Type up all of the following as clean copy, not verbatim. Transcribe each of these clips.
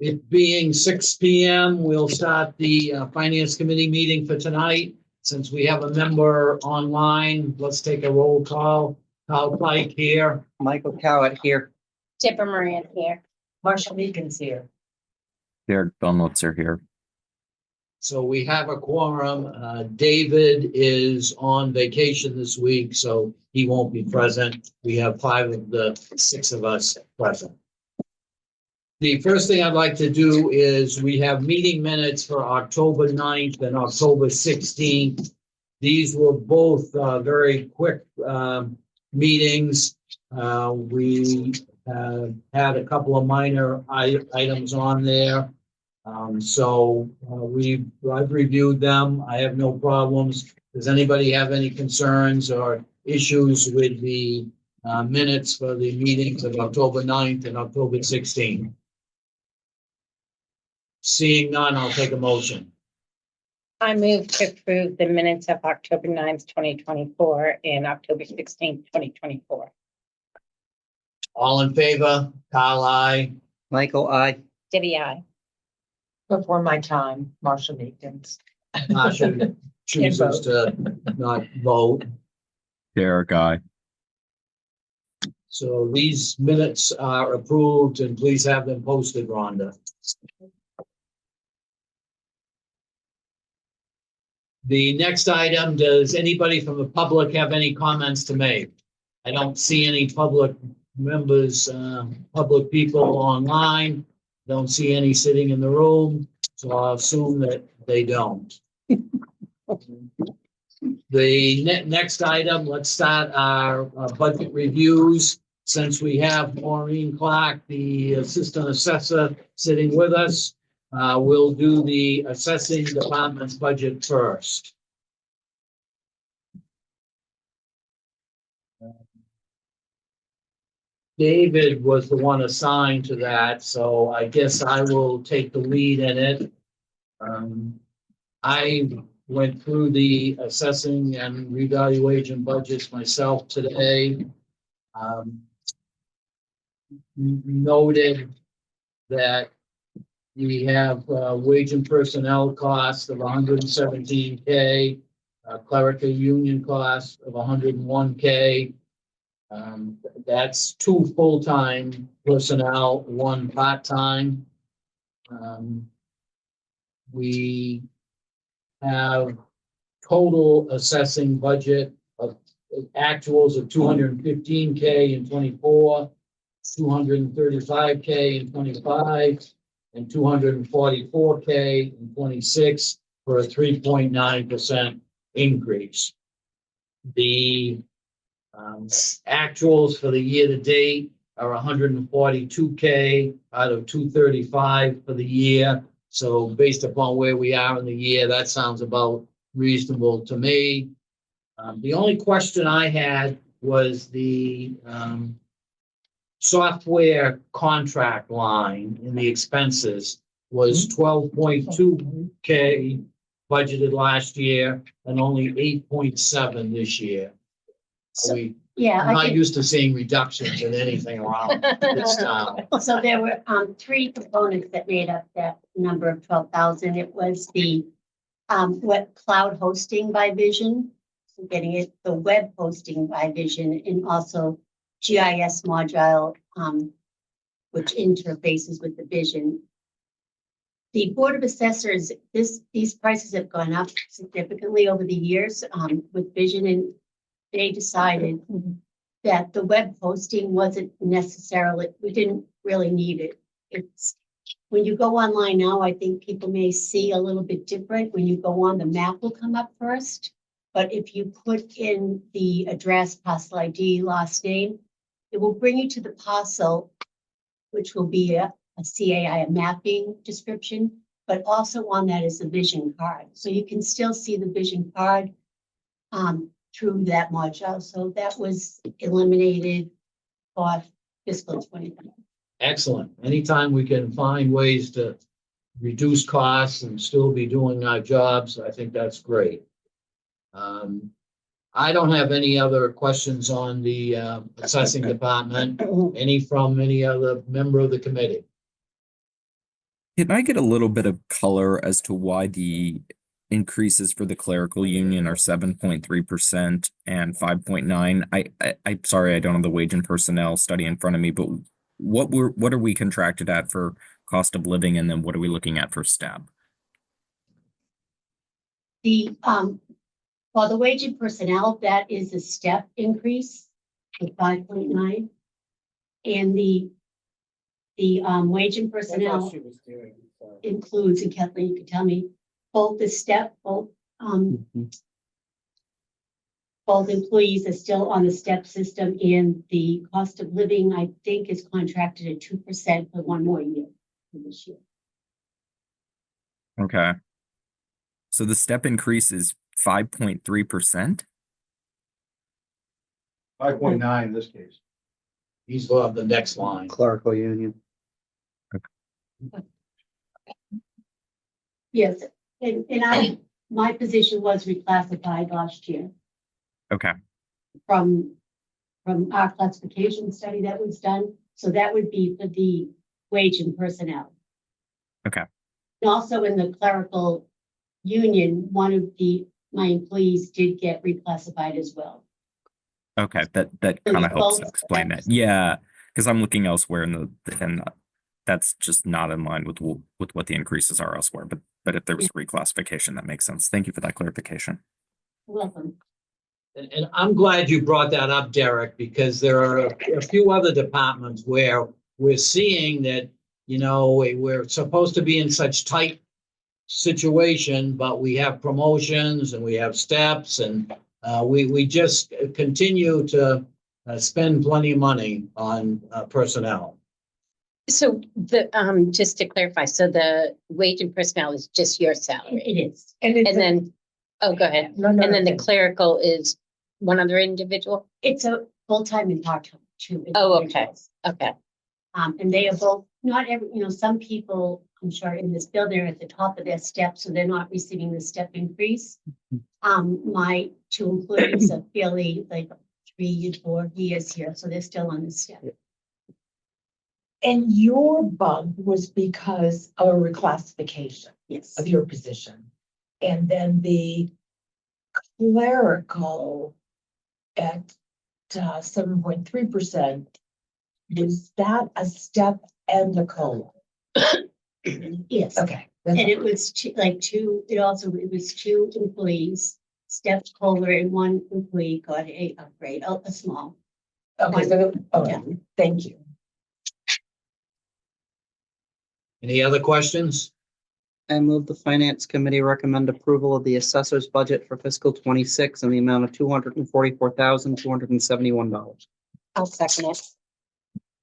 It being 6 p.m., we'll start the Finance Committee meeting for tonight. Since we have a member online, let's take a roll call. Kyle Pike here. Michael Cowett here. Tipper Moran here. Marshall Meekins here. Derek Dunlitzer here. So we have a quorum. David is on vacation this week, so he won't be present. We have 5 of the 6 of us present. The first thing I'd like to do is we have meeting minutes for October 9th and October 16th. These were both very quick meetings. We had a couple of minor items on there. I've reviewed them. I have no problems. Does anybody have any concerns or issues with the minutes for the meetings of October 9th and October 16th? Seeing none, I'll take a motion. I move to approve the minutes of October 9th, 2024 and October 16th, 2024. All in favor? Kyle, aye. Michael, I. Debbie, I. Before my time, Marshall Meekins. Marcia chooses to not vote. Derek, I. So these minutes are approved, and please have them posted, Rhonda. The next item, does anybody from the public have any comments to make? I don't see any public members, public people online. Don't see any sitting in the room, so I'll assume that they don't. The next item, let's start our budget reviews. Since we have Maureen Clark, the Assistant Assessor, sitting with us, we'll do the assessing department's budget first. David was the one assigned to that, so I guess I will take the lead in it. I went through the assessing and revaluation budgets myself today. Noted that we have wage and personnel costs of 117K, clerical union costs of 101K. That's 2 full-time personnel, 1 part-time. We have total assessing budget of actuals of 215K in 24, 235K in 25, and 244K in 26 for a 3.9% increase. The actuals for the year to date are 142K out of 235 for the year. So based upon where we are in the year, that sounds about reasonable to me. The only question I had was the software contract line in the expenses was 12.2K budgeted last year and only 8.7 this year. I'm not used to seeing reductions in anything around this town. So there were 3 components that made up that number of 12,000. It was the web cloud hosting by Vision, so getting it the web hosting by Vision, and also GIS module, which interfaces with the Vision. The Board of Assessors, these prices have gone up significantly over the years with Vision, and they decided that the web hosting wasn't necessarily, we didn't really need it. It's when you go online now, I think people may see a little bit different. When you go on, the map will come up first. But if you put in the address, parcel ID, last name, it will bring you to the parcel, which will be a CAI, a mapping description, but also on that is a Vision card. So you can still see the Vision card through that module. So that was eliminated for fiscal 2020. Excellent. Anytime we can find ways to reduce costs and still be doing our jobs, I think that's great. I don't have any other questions on the assessing department. Any from any other member of the committee? Can I get a little bit of color as to why the increases for the clerical union are 7.3% and 5.9? I'm sorry, I don't have the wage and personnel study in front of me, but what are we contracted at for cost of living, and then what are we looking at for STEP? The, well, the wage and personnel, that is a step increase of 5.9. And the wage and personnel includes, and Kathleen, you can tell me, both the step, both employees are still on the step system, and the cost of living, I think, is contracted at 2% for one more year for this year. Okay. So the step increase is 5.3%? 5.9 in this case. He's on the next line. Clerical union. Yes, and my position was reclassified last year Okay. from our classification study that was done. So that would be for the wage and personnel. Okay. And also in the clerical union, one of my employees did get reclassified as well. Okay, that So kind of you helps both explain that. steps. Yeah, because I'm looking elsewhere and that's just not in line with what the increases are elsewhere. But if there was reclassification, that makes sense. Thank you for that clarification. Welcome. And I'm glad you brought that up, Derek, because there are a few other departments where we're seeing that, we're supposed to be in such tight situation, but we have promotions and we have steps, and we just continue to spend plenty of money on personnel. So just to clarify, so the wage and personnel is just your salary? It is. And it's And then, oh, go ahead. No, And then the no. clerical is one other individual? It's a full-time and part-time too. Oh, okay. Okay. And they are both, not every, some people, I'm sure in this building are at the top of their step, so they're not receiving the step increase. My two employees are fairly like 3 or 4 years here, so they're still on the step. And your bump was because of a reclassification Yes. of your position. And then the clerical at 7.3%, was that a step and a COLA? Yes. Okay. And it was it was 2 employees, step COLA, and 1 employee got a upgrade, a small. Okay, so, all right, Yeah. thank you. Any other questions? I move the finance committee recommend approval of the assessor's budget for fiscal 26 in the amount of $244,271. I'll second it.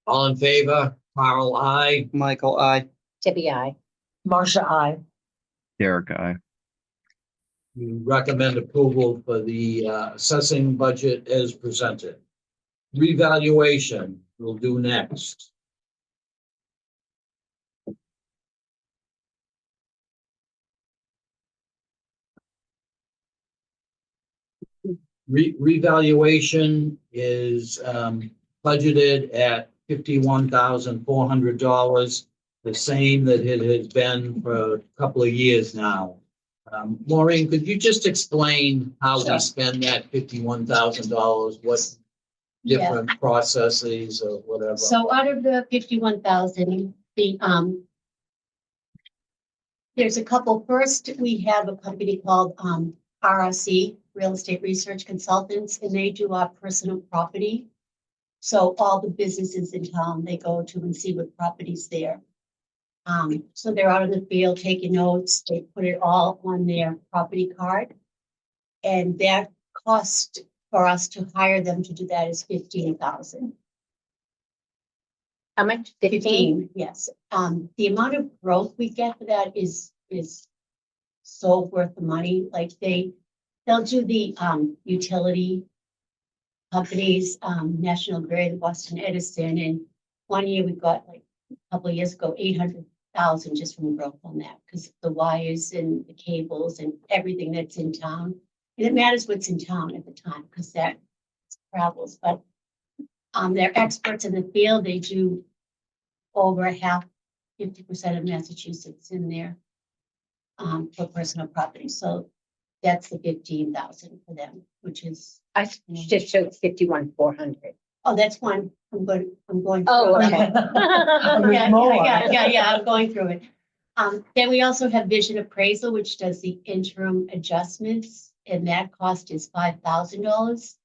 All in favor? Carl, I. Michael, I. Debbie, I. Marcia, I. Derek, guy. You recommend approval for the assessing budget as presented. Revaluation we'll do next. Revaluation is budgeted at $51,400, the same that it has been for a couple of years now. Maureen, could you just explain how Sure. we spend that $51,000? What Yeah. different processes or whatever? So out of the 51,000, there's a couple. First, we have a company called RRC, Real Estate Research Consultants, and they do our personal property. So all the businesses in town, they go to and see what property's there. So they're out in the field taking notes. They put it all on their property card. And that cost for us to hire them to do that is $15,000. How much? 15? Yes. The amount of growth we get for that is so worth the money. Like they'll do the utility companies, National Grid, Boston Edison, and one year we got, like a couple of years ago, 800,000 just from growth on that, because the wires and the cables and everything that's in town. And it matters what's in town at the time, because that travels. But they're experts in the field. They do over 50% of Massachusetts in there for personal property. So that's the 15,000 for them, which is, I just showed 51,400. oh, that's one. I'm going. Oh, through it. okay. Yeah, I'm going through it. Then we also have Vision Appraisal, which does the interim adjustments, and that cost is $5,000.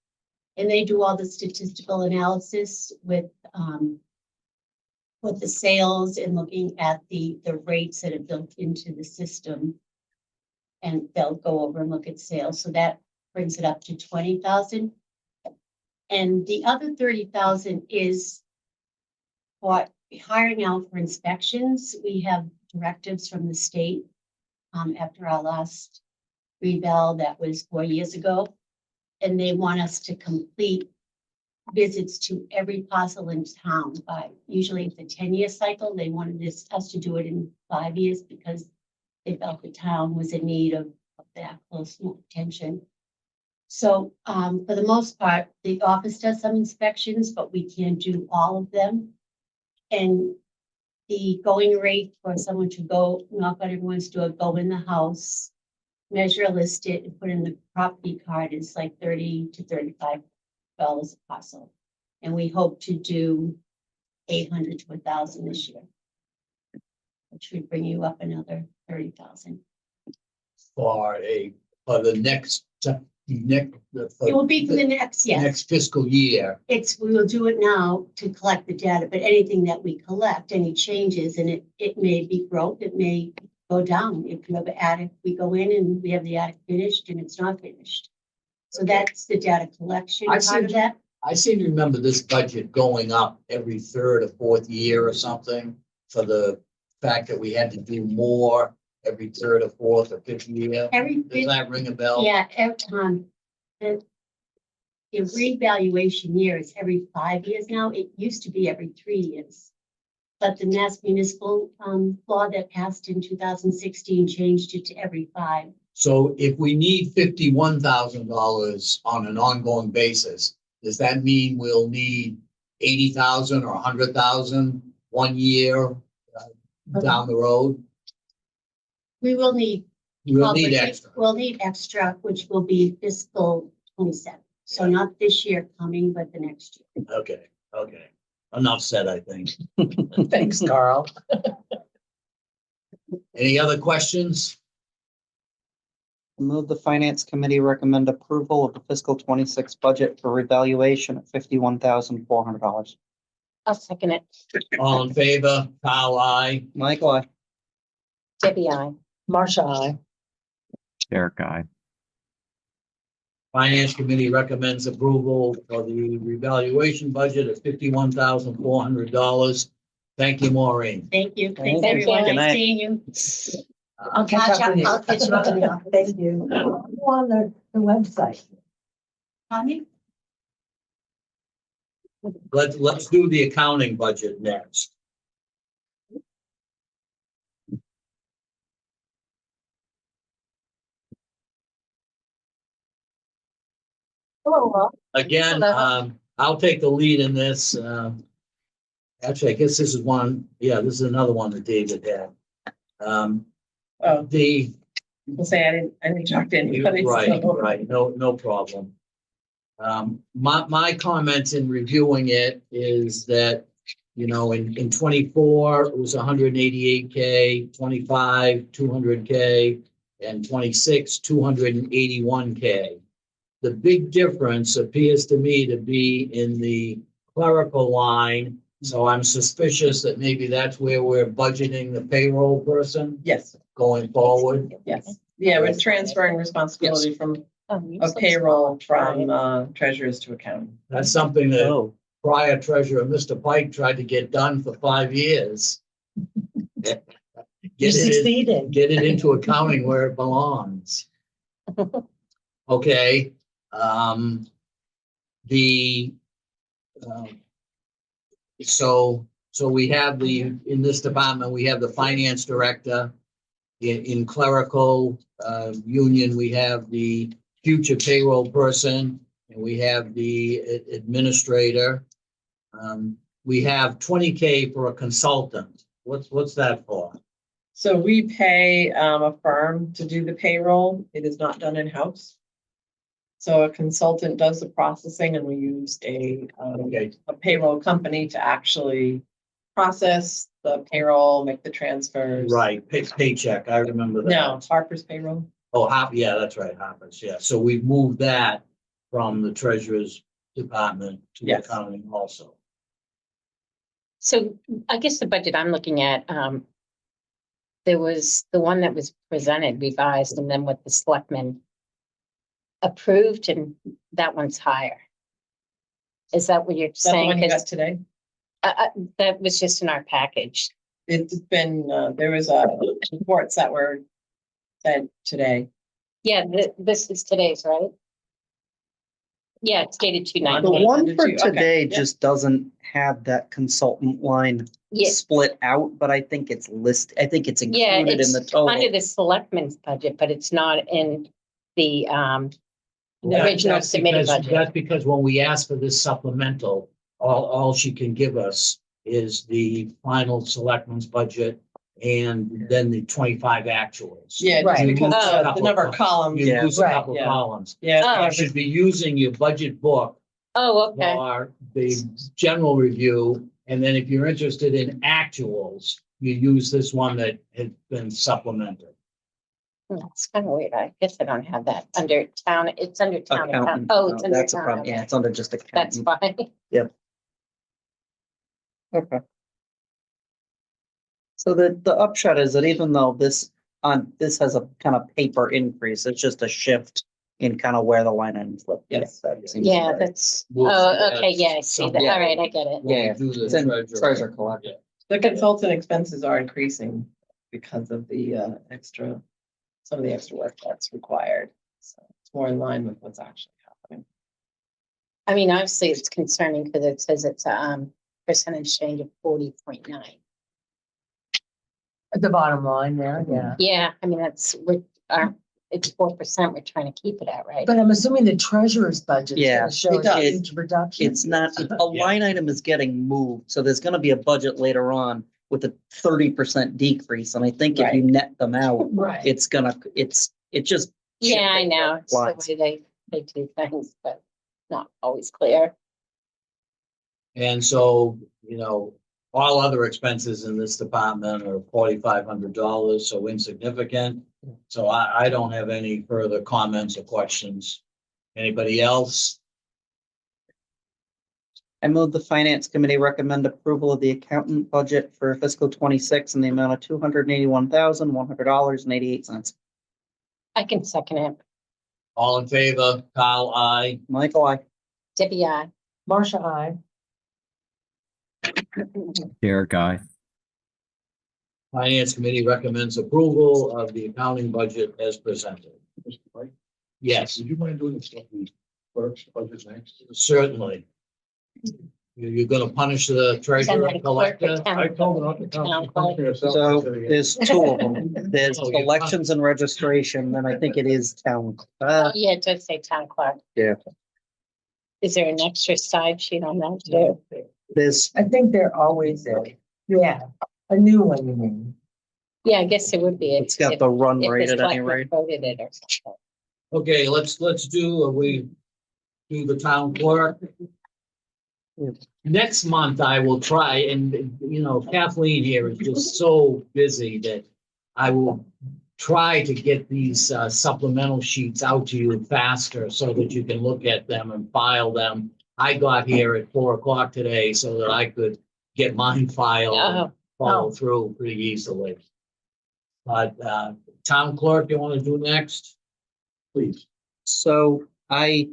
And they do all the statistical analysis with the sales and looking at the rates that are built into the system. And they'll go over and look at sales. So that brings it up to 20,000. And the other 30,000 is what hiring out for inspections. We have directives from the state after our last reval that was 4 years ago. And they want us to complete visits to every parcel in town by, usually it's a 10-year cycle. They wanted us to do it in 5 years because they felt the town was in need of that close attention. So for the most part, the office does some inspections, but we can't do all of them. And the going rate for someone to go knock on everyone's door, go in the house, measure, list it, and put in the property card is like $30 to $35 a parcel. And we hope to do 800 to 1,000 this year, which would bring you up another 30,000. For the next. It will be for the next, yes. Next fiscal year. We will do it now to collect the data, but anything that we collect, any changes, and it may be growth, it may go down. If you have an attic, we go in and we have the attic finished and it's not finished. So that's the data collection I part of see. that. I seem to remember this budget going up every third or fourth year or something for the fact that we had to do more every third or fourth or fifth year. Does that ring a bell? Yeah, every time. The revaluation year is every 5 years now. It used to be every 3 years. But the Mass Municipal law that passed in 2016 changed it to every 5. So if we need $51,000 on an ongoing basis, does that mean we'll need 80,000 or 100,000 1 year down the road? We will need. We'll need extra. We'll need extra, which will be fiscal 27. So not this year coming, but the next year. Okay. Enough said, I think. Thanks, Carl. Any other questions? Move the finance committee recommend approval of the fiscal 26 budget for revaluation at $51,400. I'll second it. All in favor? Kyle, aye. Michael, I. Debbie, I. Marcia, I. Derek, I. Finance committee recommends approval for the revaluation budget of $51,400. Thank you, Maureen. Thank you. Thank Thanks, you. everyone. Good Nice night. seeing you. I'll catch up with you. I'll catch you up in the office. Thank you. On the website. Tommy? Let's do the accounting budget next. Again, I'll take the lead in this. Actually, I guess this is one, this is another one that David had. Oh, The, we'll say I didn't talk to anybody. so- right, no problem. My comments in reviewing it is that, in 24, it was 188K, 25, 200K, and 26, 281K. The big difference appears to me to be in the clerical line. So I'm suspicious that maybe that's where we're budgeting the payroll person Yes, going forward. yes. Yeah, we're transferring responsibility from a payroll from treasurers to accounting. That's something that Oh, prior treasurer, Mr. Pike, tried to get done for 5 years. You Get succeeded. it into accounting where it belongs. Okay, so we have in this department, we have the finance director. In clerical, union, we have the future payroll person, and we have the administrator. We have 20K for a consultant. What's that for? So we pay a firm to do the payroll. It is not done in-house. So a consultant does the processing and we use Okay, a payroll company to actually process the payroll, make the transfers. right, paycheck, I remember that. No, Harper's payroll. Oh, yeah, that's right, Hoppers, yeah. So we've moved that from the treasurer's department to Yes. accounting also. So I guess the budget I'm looking at, there was the one that was presented revised and then what the selectmen approved and that one's higher. Is that what you're Is that the saying? one you 'Cause, got today? that was just in our package. It's been, there was reports that were said today. Yeah, this is today's, right? Yeah, it's dated The 2/9. one for Okay, today yeah. just doesn't have that consultant line Yeah, split out, but I think it's I think it's yeah, included in it's the total. under the selectmen's budget, but it's not in the That- original that's submitted because- budget. That's because when we ask for this supplemental, all she can give us is the final selectmen's budget and then the 25 actuals. Yeah, just Right. because Oh. the number of columns. You Yeah. lose a Right, couple yeah. columns. Yeah. You should be using your budget book Oh, okay. for the general review. And then if you're interested in actuals, you use this one that has been supplemented. That's kind of weird. I guess I don't have that under town. It's under town. Accountant. Oh, it's under That's a town. problem. Yeah, okay. it's under just That's accountant. fine. Okay. So the upshot is that even though this has a kind of paper increase, it's just a shift in kind of where the line items look. Yes. That seems Yeah, right. that's, We'll oh, see okay, that yeah, I see that. somewhere. All right, I get it. When we Yeah, do the it's in treasurer. treasure collector. The consultant expenses are increasing because of the some of the extra work that's required. So it's more in line with what's actually happening. I mean, obviously it's concerning because it says it's a percentage change of 40.9. At the bottom line there, yeah. Yeah, I mean, it's 4%. We're trying to keep it at, right? But I'm assuming the treasurer's budget is Yeah, gonna show it a does. huge reduction. It's not, a Yeah. line item is getting moved, so there's gonna be a budget later on with a 30% decrease, and I think if you net them out, Right. it's just. Yeah, I shifting know. It's the lines. way they do things, but not always clear. And so, all other expenses in this department are $4,500, so insignificant. So I don't have any further comments or questions. Anybody else? I move the finance committee recommend approval of the accountant budget for fiscal 26 in the amount of $281,100.88. I can second it. All in favor? Kyle, aye. Michael, I. Debbie, I. Marcia, I. Derek, I. Finance committee recommends approval of the accounting budget as presented. Yes, Would you mind doing the stuff in clerk's budget next? certainly. You're gonna punish the treasurer and collector? I told her not to Town come. clerk. So there's two of them. There's Oh, yeah. elections and registration, then I think it is town. Oh, yeah, it does say town clerk. Yeah. Is there an extra side sheet on that too? There's, I think there always is. Yeah, a new one, you mean. Yeah, I guess it would be. it's got the run if rate the at any selectmen rate. voted it or something. Okay, let's we do the town clerk. Next month I will try, and Kathleen here is just so busy that I will try to get these supplemental sheets out to you faster so that you can look at them and file them. I got here at 4:00 today so that I could get mine filed and Oh, follow through pretty easily. But town clerk, you want to do next? Please. So I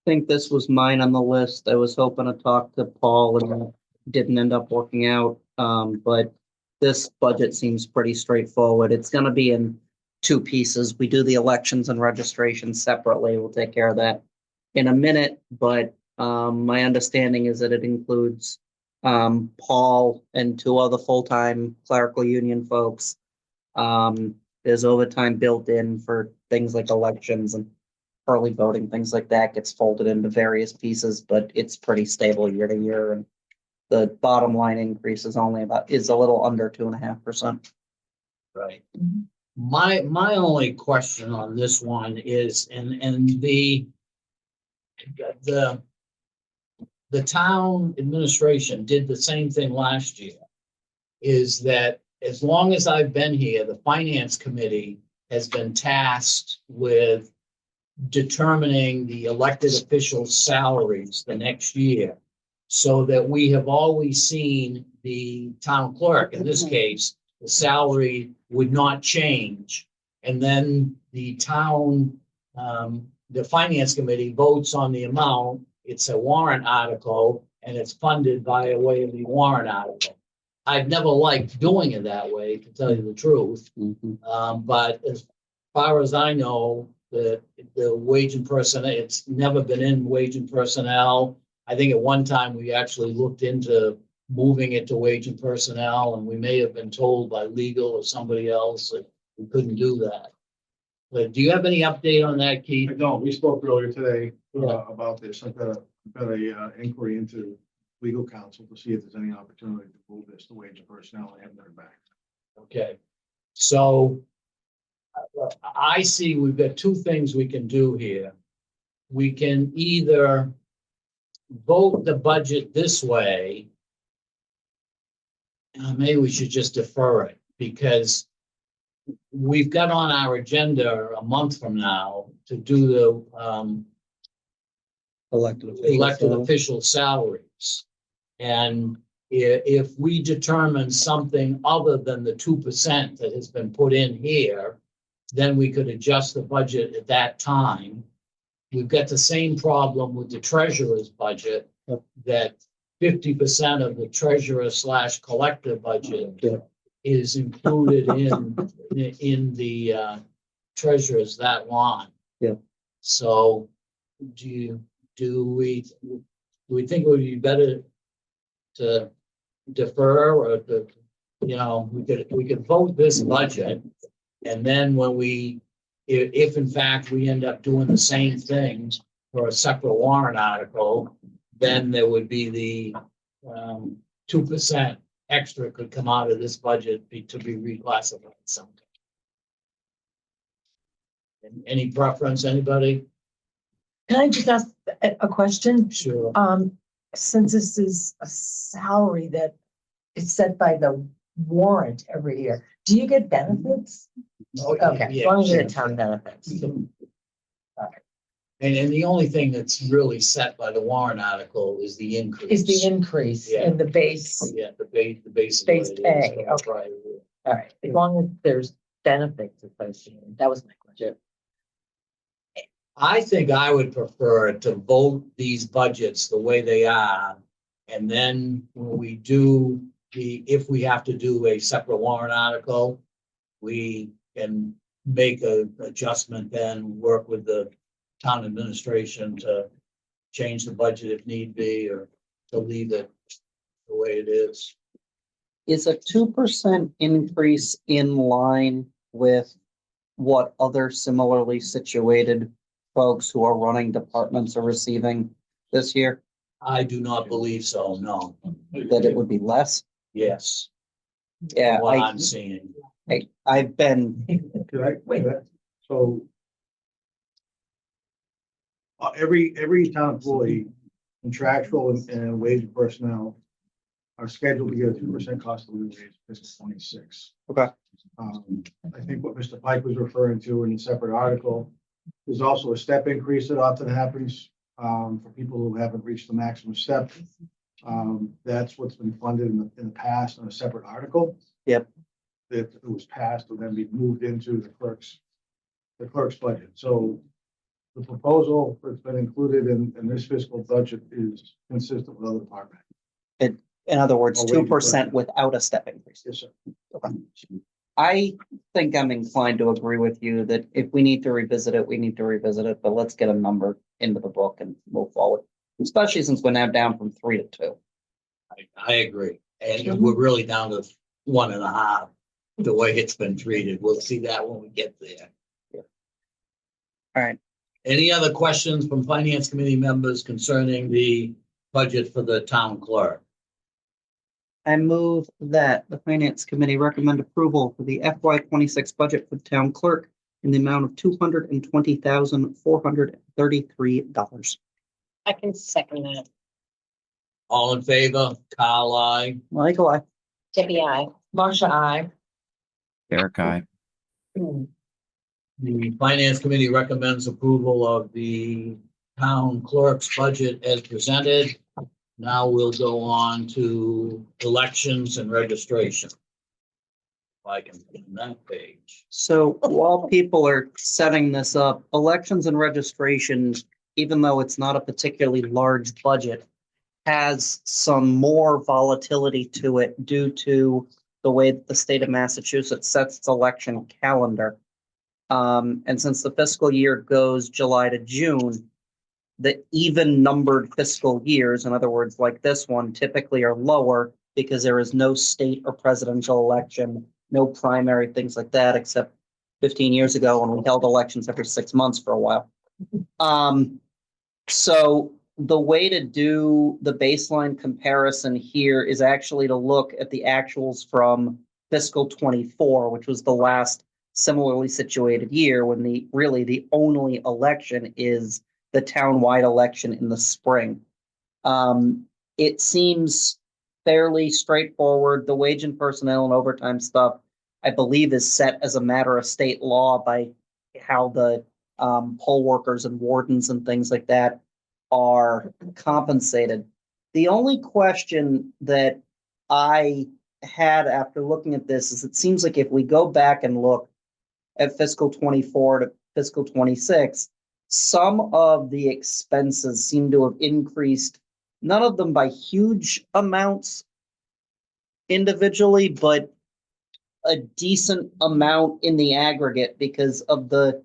think this was mine on the list. I was hoping to talk to Paul and it didn't end up working out. But this budget seems pretty straightforward. It's gonna be in two pieces. We do the elections and registration separately. We'll take care of that in a minute, but my understanding is that it includes Paul and two other full-time clerical union folks. There's overtime built in for things like elections and early voting, things like that gets folded into various pieces, but it's pretty stable year to year. And the bottom line increase is is a little under 2.5%. Right. My only question on this one is, and the town administration did the same thing last year, is that as long as I've been here, the finance committee has been tasked with determining the elected officials' salaries the next year. So that we have always seen the town clerk, in this case, the salary would not change. And then the town, the finance committee votes on the amount. It's a warrant article and it's funded by a way of the warrant article. I've never liked doing it that way, to tell you the truth. But as far as I know, the wage and personnel, it's never been in wage and personnel. I think at one time we actually looked into moving it to wage and personnel, and we may have been told by legal or somebody else that we couldn't do that. But do you have any update on that, Keith? I don't, we spoke earlier today Yeah. about this. I've got a inquiry into legal counsel to see if there's any opportunity to move this to wage and personnel. I haven't heard back. Okay, so I see we've got two things we can do here. We can either vote the budget this way. Maybe we should just defer it, because we've got on our agenda a month from now to do the elected official salaries. And if we determine something other than the 2% that has been put in here, then we could adjust the budget at that time. We've got the same problem with the treasurer's budget, that 50% of the treasurer / collector budget is included in the treasurer's that line. Yeah. So do we think it would be better to defer, or to, we could vote this budget, and then when if in fact we end up doing the same thing for a separate warrant article, then there would be the 2% extra could come out of this budget to be reclassified sometime. Any preference, anybody? Can I just ask a question? Sure. Since this is a salary that is set by the warrant every year, do you get benefits? Okay, as long as you get town benefits. And the only thing that's really set by the warrant article is the increase. Is the increase in the base, Yeah, the base. Base is what it is. pay, That's okay. right. all right, as long as there's benefits associated, that was my question. I think I would prefer to vote these budgets the way they are. And then when we do if we have to do a separate warrant article, we can make an adjustment, then work with the town administration to change the budget if need be, or to leave it the way it is. Is a 2% increase in line with what other similarly situated folks who are running departments are receiving this year? I do not believe so, no. That it would be less? Yes, Yeah, what I'm seeing. I've been, Wait. So every town employee, contractual and wage and personnel, are scheduled to get a 2% cost of living raise for fiscal 26. Okay. I think what Mr. Pike was referring to in a separate article, there's also a step increase that often happens for people who haven't reached the maximum step. That's what's been funded in the past on a separate article. Yep. That it was passed and then be moved into the clerk's budget. So the proposal that's been included in this fiscal budget is consistent with other departments. in other words, Oh, wait, 2% without a step increase. Yes, sir. Okay. I think I'm inclined to agree with you that if we need to revisit it, we need to revisit it, but let's get a number into the book and move forward. Especially since we're now down from 3 to 2. I agree. And we're really down to 1.5, the way it's been treated. We'll see that when we get there. All right. Any other questions from finance committee members concerning the budget for the town clerk? I move that the Finance Committee recommend approval for the FY 26 budget for the town clerk in the amount of $220,433. I can second that. All in favor? Carl, I. Michael, I. Debbie, I. Marcia, I. Eric, I. The Finance Committee recommends approval of the town clerk's budget as presented. Now we'll go on to elections and registration. If I can find that page. So while people are setting this up, elections and registrations, even though it's not a particularly large budget, has some more volatility to it due to the way that the state of Massachusetts sets its election calendar. And since the fiscal year goes July to June, the even numbered fiscal years, in other words, like this one, typically are lower because there is no state or presidential election, no primary, things like that, except 15 years ago when we held elections every 6 months for a while. So the way to do the baseline comparison here is actually to look at the actuals from fiscal 24, which was the last similarly situated year when the only election is the town-wide election in the spring. It seems fairly straightforward. The wage and personnel and overtime stuff, I believe, is set as a matter of state law by how the poll workers and wardens and things like that are compensated. The only question that I had after looking at this is it seems like if we go back and look at fiscal 24 to fiscal 26, some of the expenses seem to have increased, none of them by huge amounts individually, but a decent amount in the aggregate because of the,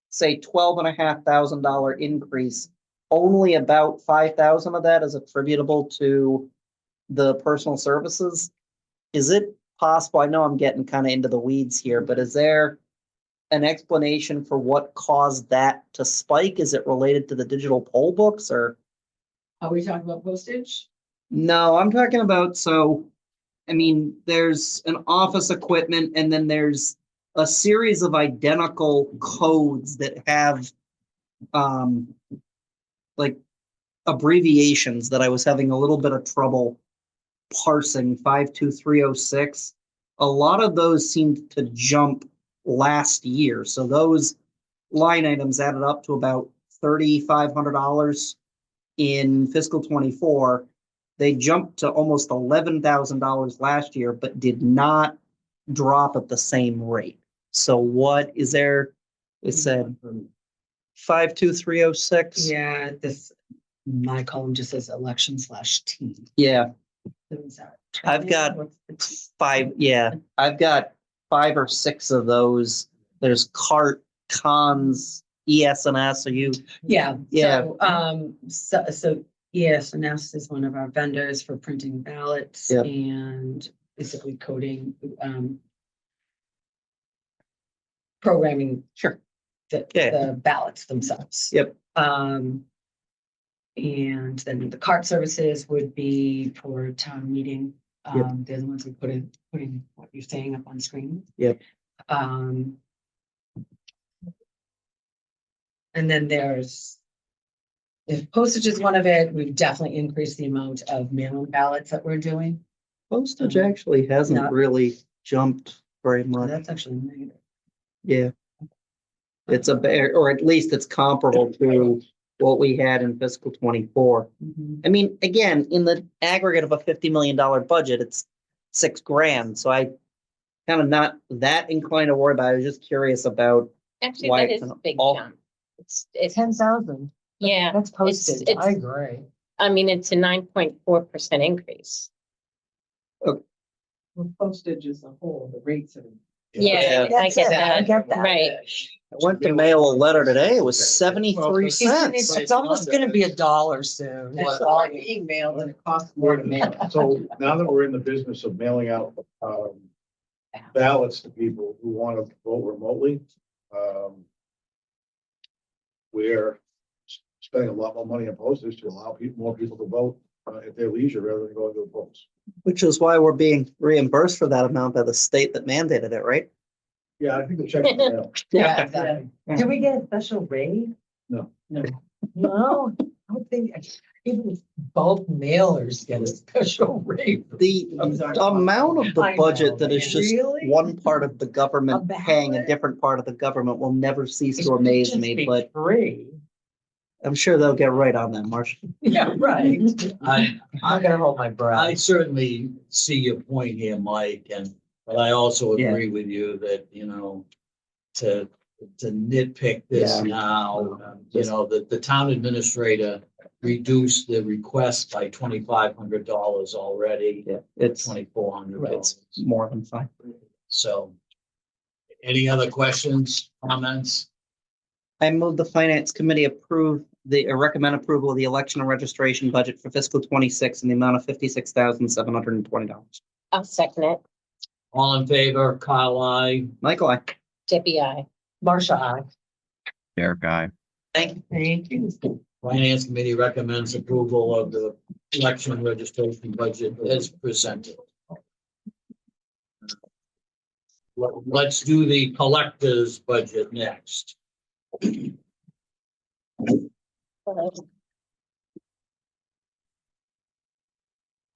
say, $12,500 increase. Only about 5,000 of that is attributable to the personal services. Is it possible? I know I'm getting kind of into the weeds here, but is there an explanation for what caused that to spike? Is it related to the digital poll books or? Are we talking about postage? No, I'm talking about, there's an office equipment and then there's a series of identical codes that have like abbreviations that I was having a little bit of trouble parsing. 52306. A lot of those seemed to jump last year. So those line items added up to about $3,500 in fiscal 24. They jumped to almost $11,000 last year, but did not drop at the same rate. So what is there? It said 52306. Yeah, my column just says election/T. Yeah. So is that I've got what's the T? 5. Yeah. I've got 5 or 6 of those. There's CART, CONS, ES&S. Are you? Yeah. Yeah. So ES&S is one of our vendors for printing ballots Yep. and basically coding, programming. Sure. The Yeah. the ballots themselves. Yep. And then the cart services would be for town meeting. Yep. They're the ones who putting what you're saying up on screen. Yep. And then if postage is one of it, we've definitely increased the amount of mail-in ballots that we're doing. Postage actually hasn't No. really jumped very So much. that's actually negative. Yeah. It's or at least it's comparable to what we had in fiscal 24. Mhm. I mean, again, in the aggregate of a $50 million budget, it's $6,000. So I kind of not that inclined to worry about it. I was just curious about. Actually, Why that it's is an a big all- jump. It's, 10,000. yeah, That's postage. it's- I agree. I mean, it's a 9.4% increase. Well, postage as a whole, the rates are. Yeah, I That's get it. I that. get that. Right. I went to mail a letter today. It was 73 It's, cents. it's almost gonna be $1 soon. It's all email and it costs more to mail. So now that we're in the business of mailing out ballots to people who want to vote remotely, we're spending a lot more money on postage to allow more people to vote at their leisure rather than going to the polls. Which is why we're being reimbursed for that amount by the state that mandated it, right? Yeah, I think the check. Yeah, exactly. Do we get a special rate? No. No, I don't think, even bulk mailers get a special rate. The I'm sorry. amount of the I know, budget that is just really? one part of the government A paying a ballot? different part of the government will never cease It to should amaze just me, be but free. I'm sure they'll get right on that, Marcia. Yeah, right. I, I'm gonna hold my I breath. certainly see your point here, Mike, but I also Yeah. agree with you that, to nitpick this Yeah. now, the town administrator reduced the request by $2,500 already, It's $2,400. more than fine. So any other questions, comments? I move the finance committee recommend approval of the election and registration budget for fiscal 26 in the amount of $56,720. I'll second it. All in favor, Kyle, I. Michael, I. Debbie, I. Marcia, I. Derek, I. Thank you. Finance Committee recommends approval of the election and registration budget as presented. Let's do the collector's budget next.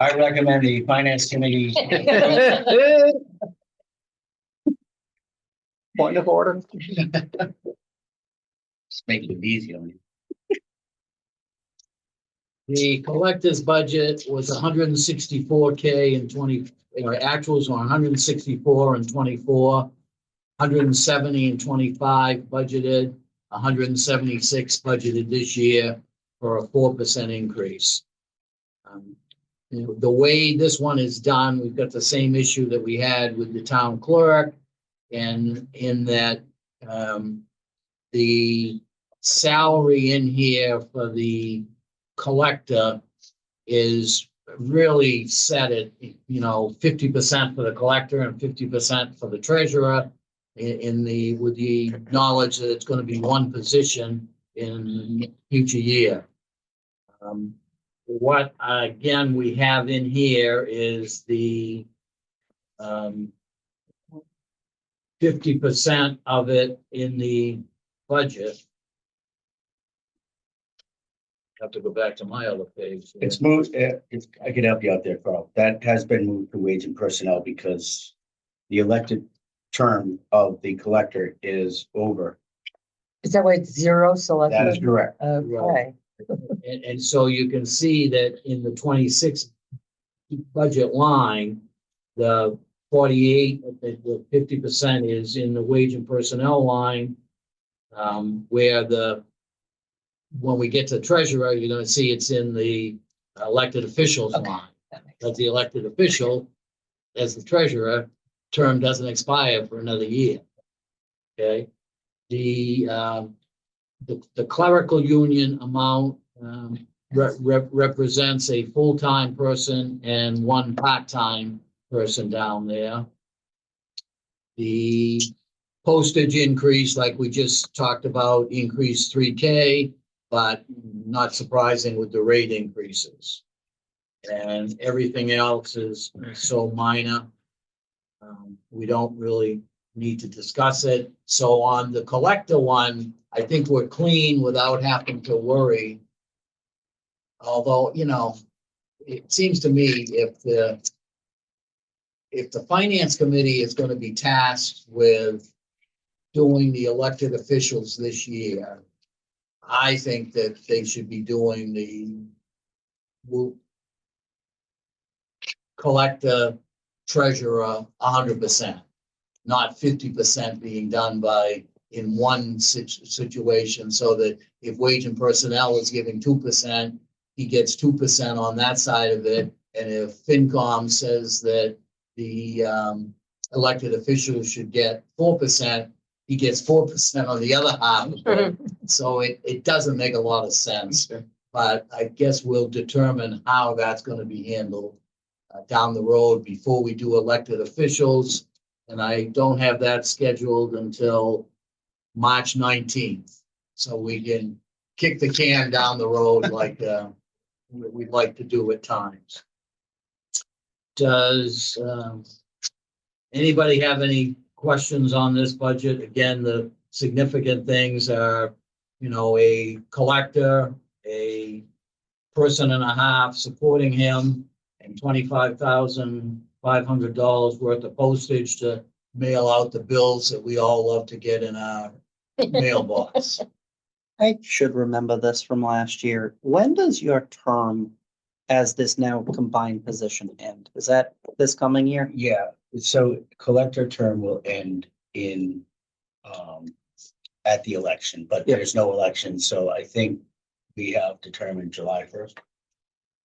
I recommend the finance committee. Point of order. Just making it easy on you. The collector's budget was 164K and actuals were 164 and 24, 170 and 25 budgeted, 176 budgeted this year for a 4% increase. The way this one is done, we've got the same issue that we had with the town clerk, and in that the salary in here for the collector is really set at 50% for the collector and 50% for the treasurer, with the knowledge that it's going to be one position in future year. What again we have in here is the 50% of it in the budget. Have to go back to my other page. It's moved, I can help you out there, Carl. That has been moved to wage and personnel because the elected term of the collector is over. Is that why it's zero selected? That is correct. Okay. And so you can see that in the 26 budget line, the 48, the 50% is in the wage and personnel line, where when we get to treasurer, you're going to see it's in the elected officials line. Because the elected official, as the treasurer, term doesn't expire for another year. Okay, the clerical union amount represents a full-time person and one part-time person down there. The postage increase, like we just talked about, increased 3K, but not surprising with the rate increases. And everything else is so minor. We don't really need to discuss it. So on the collector one, I think we're clean without having to worry. Although, it seems to me if the finance committee is going to be tasked with doing the elected officials this year, I think that they should be doing the collector, treasurer 100%, not 50% being done in one situation, so that if wage and personnel is giving 2%, he gets 2% on that side of it. And if FinCom says that the elected officials should get 4%, he gets 4% on the other half of it. So it doesn't make a lot of sense, but I guess we'll determine how that's going to be handled down the road before we do elected officials. And I don't have that scheduled until March 19th. So we can kick the can down the road like we'd like to do at times. Does, anybody have any questions on this budget? Again, the significant things are, a collector, a person and a half supporting him, and $25,500 worth of postage to mail out the bills that we all love to get in our mailbox. I should remember this from last year. When does your term as this now combined position end? Is that this coming year? Yeah, so collector term will end in, at the election, but Yeah. there's no election, so I think we have determined July 1st,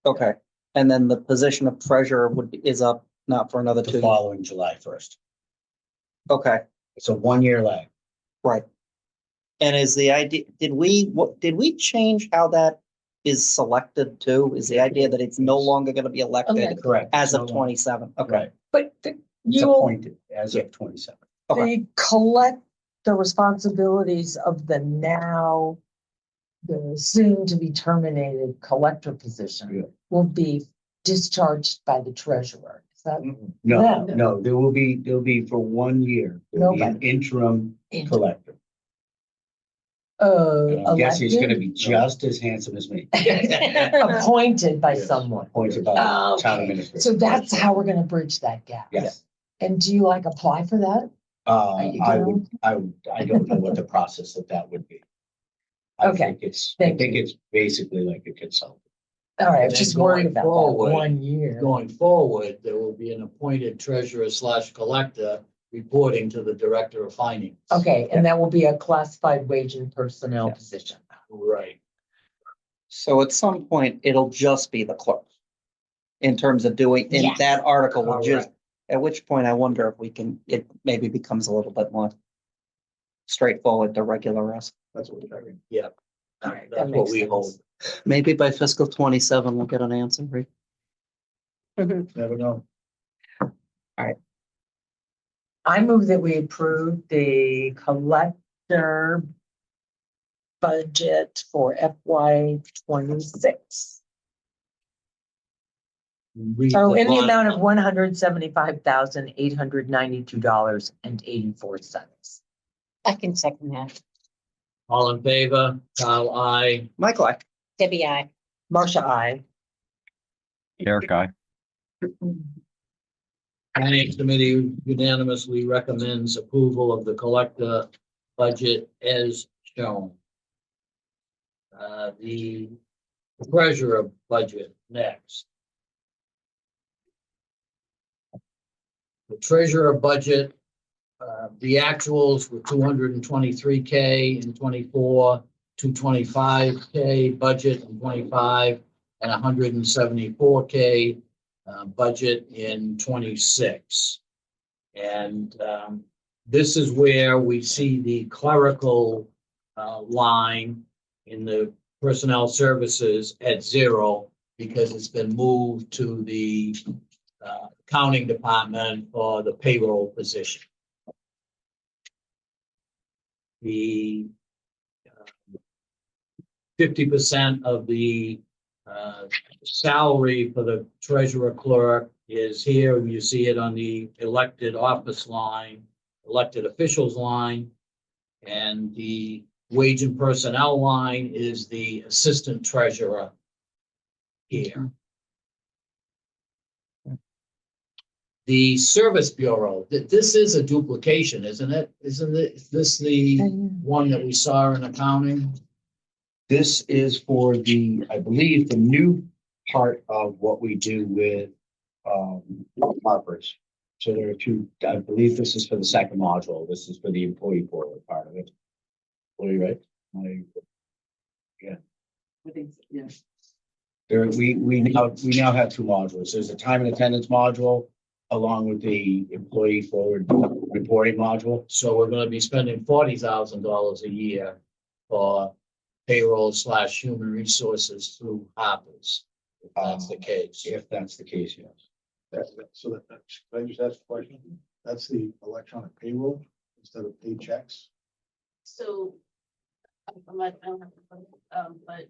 Okay, and then the position of treasurer is up not for another the 2 years. following July 1st. Okay, It's a 1-year lag. right. And is the idea, did we change how that is selected too? Is the idea that it's no longer gonna be elected Correct. as of It's no longer- 27? Okay, Right, But it's you, appointed as of 27. they collect the responsibilities of the now, the soon to be terminated collector Yeah. position will be discharged by the treasurer. Is that? No, No. no, there'll be for 1 year, there'll be an Nobody. interim collector. And I guess he's gonna be Elected? just as handsome as me, Appointed by Yes. someone. appointed by Oh, the town okay. administrator. So that's how we're gonna bridge that gap. Yes, And do you apply for that? you I gonna- I don't know what the process of that would be. I Okay, think thank it's basically like a consultant. All right, I And was then just worried going about forward- that 1 year. Going forward, there will be an appointed treasurer/collector reporting to the director of finance. Okay, and that will be a classified wage and personnel Yeah. position. Right. so at some point, it'll just be the clerk. In terms of doing, in Yes. that article will just, Correct. at which point I wonder if it maybe becomes a little bit more straightforward to regular us. That's what we're talking. Yeah. All right, that That's what makes we hope. sense. Maybe by fiscal 27, we'll get an answer, right? Never know. I move that we approve the collector budget for FY 26. Read Oh, in the bond- amount of $175,892.84. I can second that. All in favor? Kyle, aye. Michael, I Debbie, I. Marcia, I. Eric, guy. Finance Committee unanimously recommends approval of the collector budget as shown. The treasurer budget next. The treasurer budget, the actuals were 223K in 24, 225K budget in 25, and 174K budget in 26. And this is where we see the clerical line in the personnel services at 0 because it's been moved to the accounting department for the payroll position. The 50% of the salary for the treasurer clerk is here. You see it on the elected office line, elected officials line. And the wage and personnel line is the assistant treasurer here. The service bureau, this is a duplication, isn't it? Isn't this the one that we saw in accounting? This is for I believe, the new part of what we do with, Harper's. So there are two, I believe this is for the second module. This is for the employee portal part of it. Are you right? I think, yeah. There, we now have two modules. There's a time and attendance module along with the employee forward reporting module. So we're gonna be spending $40,000 a year for payroll/human resources through Harper's, if that's the case. If that's the case, yes. That's, can I just ask a question? That's the electronic payroll instead of paychecks? So, I don't have to, but,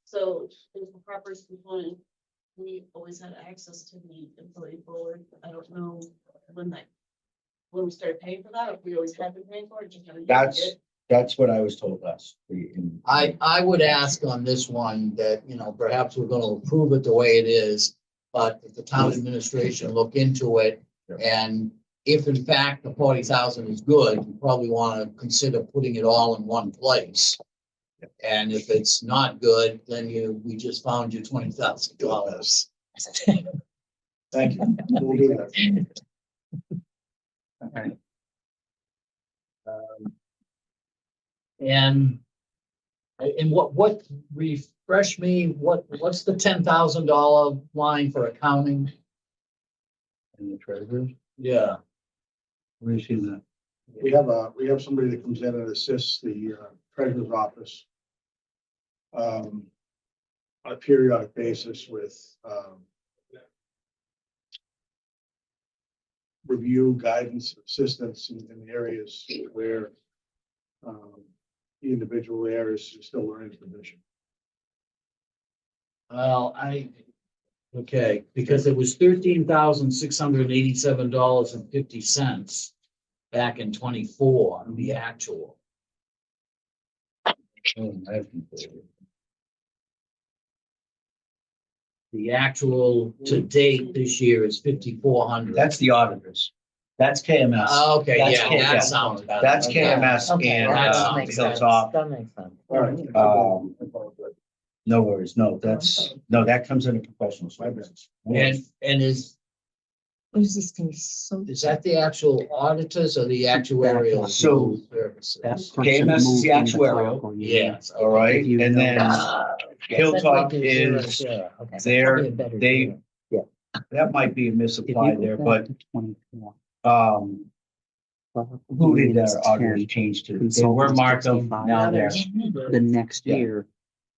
so there's the proper component we always had access to the employee board. I don't know when we started paying for that, if we always have been paying for it, just kind of. That's what I was told last. I would ask on this one that, perhaps we're gonna approve it the way it is, but if the town administration look into it, and if in fact the 40,000 is good, you probably wanna consider putting it all in one place. And if it's not good, then we just found you $20,000. Thank you. We'll do that. Okay. And what refresh me, what's the $10,000 line for accounting? And the treasurer, Yeah, where you seen that? We have somebody that comes in and assists the treasurer's office on a periodic basis with review, guidance, assistance in areas where the individual there is still learning the position. well, okay, because it was $13,687.50 back in 24, the actual. The actual to date this year is 5,400. That's the auditors. That's KMS. Okay, That's yeah, K- that yeah. sounds better. That's Okay. KMS Okay, and that makes sense. Hilltop. That makes sense. All right. No worries. No, that comes into professional services. And is Who's this consult? that the actual auditors or the actuarial? So- services? KMS is the actuarial. Yes. All right, If you and then Hilltop Okay. is there, they, that might be a misapplied there, but who did their auditors change to? They were Markham, now they're. The next Yeah. year.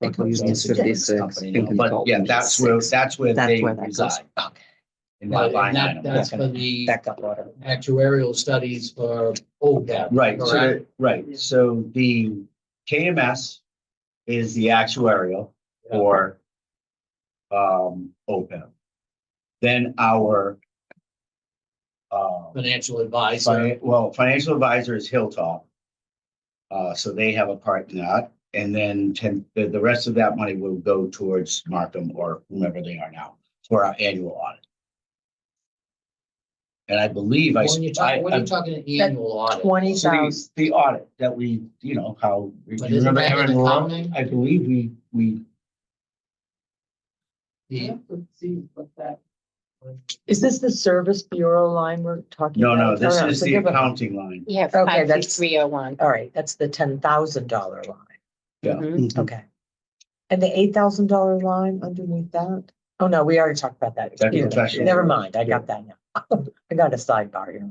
It Local goes Union to 56. Company now, But yeah, that's where That's they where that goes. reside. Okay. In that line And item. that's for the Backup order. actuarial studies for OPEB. Right, correct? so the KMS is the actuarial for OPEB. Then our Financial advisor. financial advisor is Hilltop. So they have a part in that, and then the rest of that money will go towards Markham or whomever they are now for our annual audit. And I believe When you talk, what are you talking annual audit? 20,000. the audit that we, how. But you isn't remember that in Aaron Rowe? accounting? I believe we The- See what that. Is this the service bureau line we're talking no, about? this is it's a the different- accounting line. Yeah, Okay, that's- 52301. All right, that's the $10,000 line. Yeah. Mhm. Okay. And the $8,000 line underneath that? Oh, no, we already talked about that. That's Yeah, professional. Never mind, I got that now. I got a sidebar here.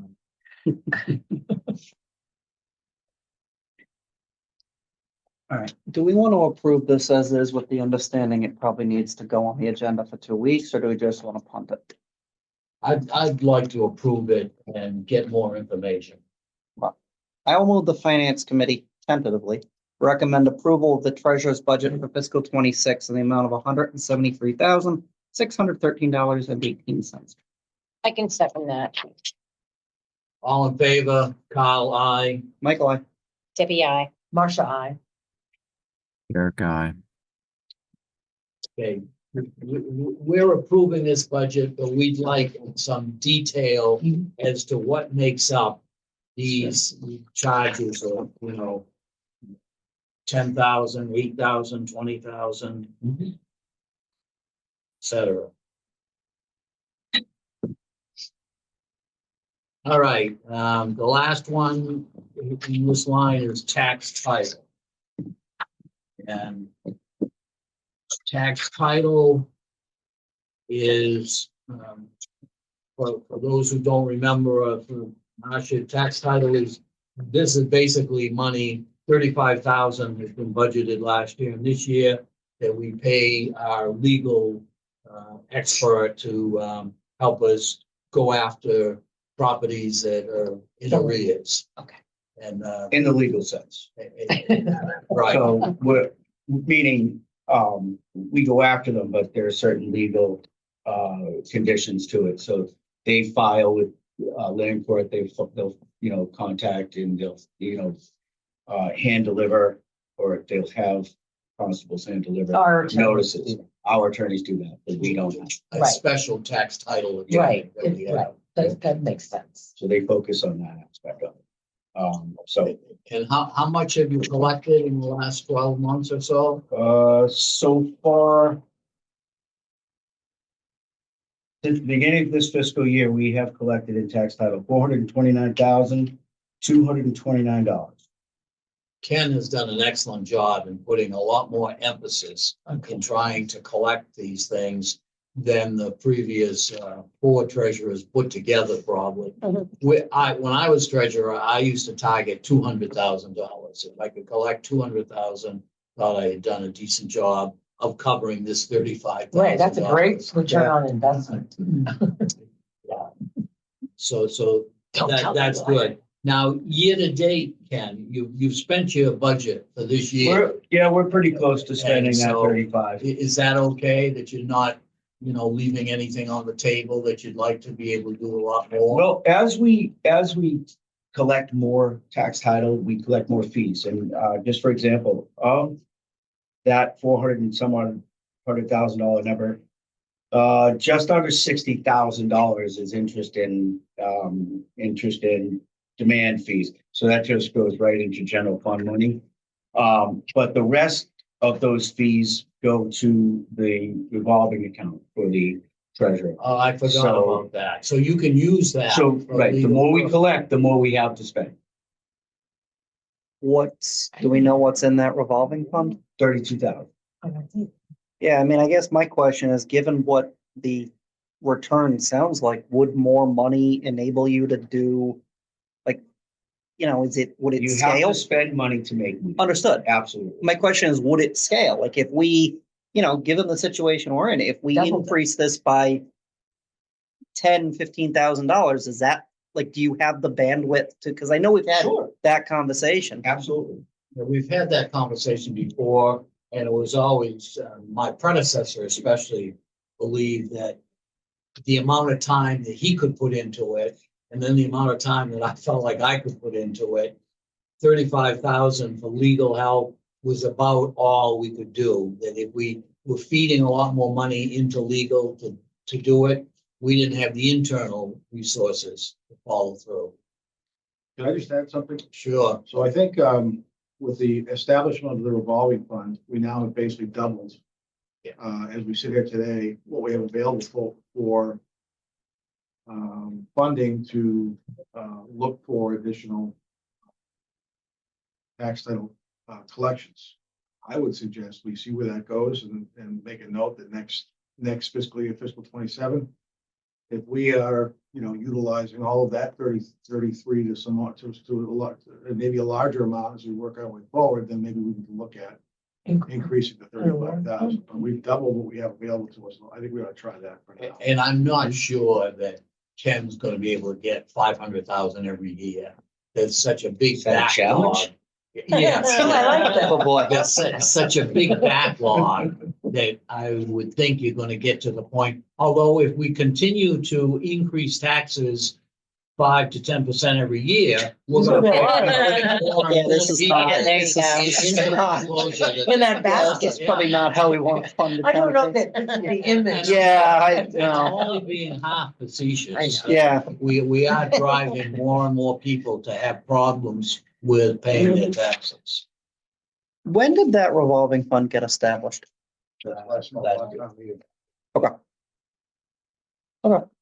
All right, do we want to approve this as is with the understanding it probably needs to go on the agenda for 2 weeks, or do we just want to punt it? I'd like to approve it and get more information. I will move the finance committee tentatively recommend approval of the treasurer's budget for fiscal 26 in the amount of $173,613.18. I can second that. All in favor, Kyle, I. Michael, I. Debbie, I. Marcia, I. Eric, guy. Okay, we're approving this budget, but we'd like some detail as to what makes up these charges of, 10,000, 8,000, 20,000, et cetera. All right, the last one in this line is tax title. And tax title is, for those who don't remember, for Marcia, tax title this is basically money, 35,000 has been budgeted last year and this year that we pay our legal expert to help us go after properties that are in arrears. Okay. And, In the legal sense. right. So meaning, we go after them, but there are certain legal conditions to it. So they file with, land court, they'll, contact and they'll, hand deliver, or they'll have constables hand deliver Our attorneys notices. do. Our attorneys do that, but we don't. A Right. special tax title. Right, that we have. right, that makes sense. So they focus on that aspect of it. So, And how much have you collected in the last 12 months or so? so far, since the beginning of this fiscal year, we have collected in tax title $429,229. Ken has done an excellent job in putting a lot more emphasis in trying to collect these things than the previous 4 treasurers put together probably. Mhm. When I was treasurer, I used to target $200,000. If I could collect 200,000, thought I had done a decent job of covering this 35,000. Right, that's a great return on investment. So Don't tell that's people. good. Now, year to date, Ken, you've spent your budget for this year. We're pretty close to spending And that so- 35. Is that okay, that you're not, leaving anything on the table, that you'd like to be able to do a lot more? Well, as we collect more tax title, we collect more fees. And just for example, that 400 and some odd $100,000 number, just under $60,000 is interest in demand fees. So that just goes right into general fund money. But the rest of those fees go to the revolving account for the treasurer. Oh, I forgot So- about that. So you can use that. So, for right, the legal more we purposes. collect, the more we have to spend. Do we know what's in that revolving fund? 32,000. Yeah, I mean, I guess my question is, given what the return sounds like, would more money enable you to do, like, would it You have scale? to spend money to make money. Understood. Absolutely. My question is, would it scale? Like if we, given the situation we're in, if we Double that. increase this by $10,000-15,000, is that, like, do you have the bandwidth to, because I know we've had Sure, that conversation. absolutely. Yeah, we've had that conversation before, and it was always, my predecessor especially believed that the amount of time that he could put into it, and then the amount of time that I felt like I could put into it, 35,000 for legal help was about all we could do. That if we were feeding a lot more money into legal to do it, we didn't have the internal resources to follow through. Can I just add something? Sure. So I think with the establishment of the revolving fund, we now have basically doubled. As we sit here today, what we have available for funding to look for additional tax title collections. I would suggest we see where that goes and make a note that next fiscal year, fiscal 27, if we are, utilizing all of that 33 to somewhat to a lot, maybe a larger amount as we work our way forward, then maybe we can look at increasing to 35,000. But we've doubled what we have available to us. I think we ought to try that for now. And I'm not sure that Ken's gonna be able to get 500,000 every year. There's such a big Is that a backlog. challenge? Yes. I like that. Oh, boy. There's such a big backlog that I would think you're gonna get to the point. Although if we continue to increase taxes 5 to 10% every year, we're gonna. Yeah, this is not. Yeah, there you this is- go. this is not- In that basket. It's probably not how we want to fund the I don't know town. that the image. Yeah, I'm only being half facetious. Yeah, We are driving more and more people to have problems with paying their taxes. when did that revolving fund get established?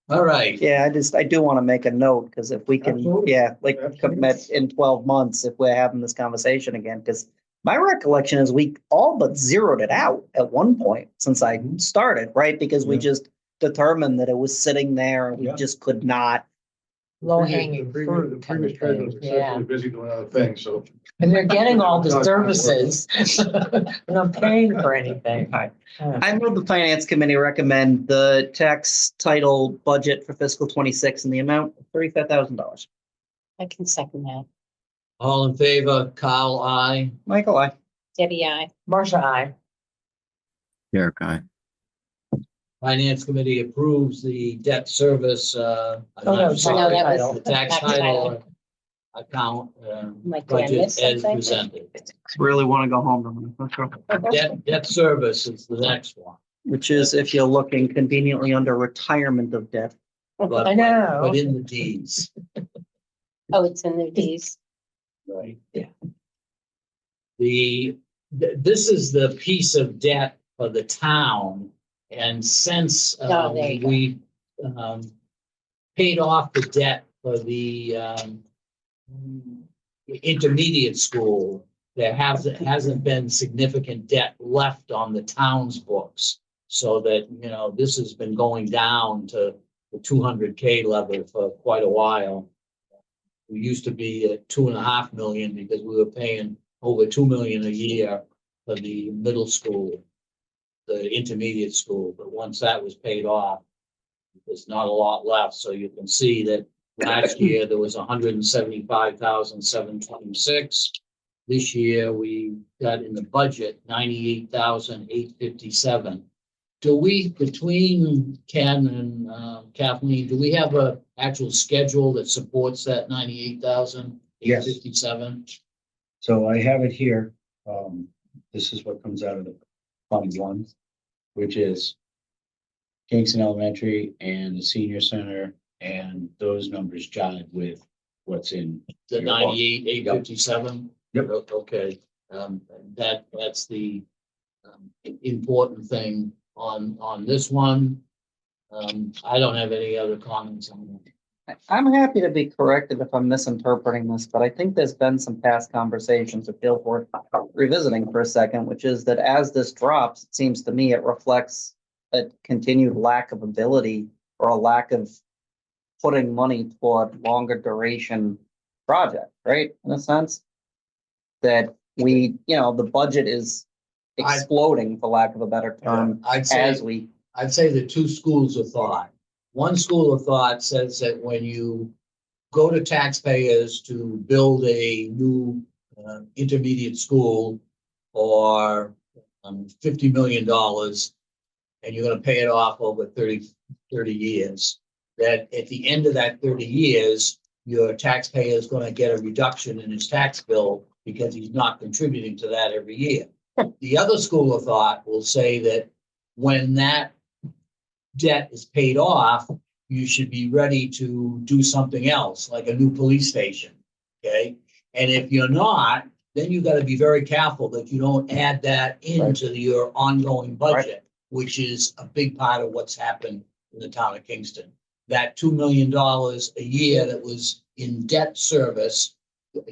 All right. Yeah, I do want to make a note, because if we can, Absolutely. yeah, like Absolutely. commit in 12 months, if we're having this conversation again, because my recollection is we all but zeroed it out at one point since I started, right? Because we Yeah. just determined that it was sitting there and we Yeah. just could not. Low The hanging previous fruit kind of treasurer thing, was yeah. exceptionally busy doing other things, so. And they're getting all the services. They're not paying for anything. I move the finance committee recommend the tax title budget for fiscal 26 in the amount of $35,000. I can second that. All in favor, Kyle, aye. Michael, I. Debbie, I. Marcia, I. Derek, I. Finance Committee approves the debt service, no, I'm sorry, that was the tax tax title. title account, Like, did I budget miss as something? presented. Really want to go home tomorrow. Debt service is the next one. Which is if you're looking conveniently under retirement of debt. But- I know. But in the deeds, Oh, it's in the Ds. right? Yeah. This is the piece of debt for the town, and since Oh, there you go. we paid off the debt for the intermediate school, there hasn't been significant debt left on the town's books. So that, you know, this has been going down to the 200K level for quite a while. We used to be at 2.5 million because we were paying over 2 million a year for the middle school, the intermediate school. But once that was paid off, there's not a lot left. So you can see that last year there was 175,726. This year we got in the budget 98,857. Do we, between Ken and Kathleen, do we have a actual schedule that supports that 98,857? So I have it here. This is what comes out of the Fund 1, which is Kingston Elementary and the Senior Center, and those numbers jive with what's in. The your book. 98,857? Yep. Okay, that's the important thing on this one. I don't have any other comments on that. I'm happy to be corrected if I'm misinterpreting this, but I think there's been some past conversations that feel worth revisiting for a second, which is that as this drops, it seems to me it reflects a continued lack of ability or a lack of putting money toward longer duration project, right? In a sense that we, the budget is exploding, for lack of a better term, I'd as say we. the two schools of thought. One school of thought says that when you go to taxpayers to build a new intermediate school for $50 million, and you're gonna pay it off over 30 years, that at the end of that 30 years, your taxpayer is gonna get a reduction in his tax bill because he's not contributing to that every year. The other school of thought will say that when that debt is paid off, you should be ready to do something else, like a new police station, okay? And if you're not, then you gotta be very careful that you don't add that into your ongoing budget, which is a big part of what's happened in the town of Kingston. That $2 million a year that was in debt service,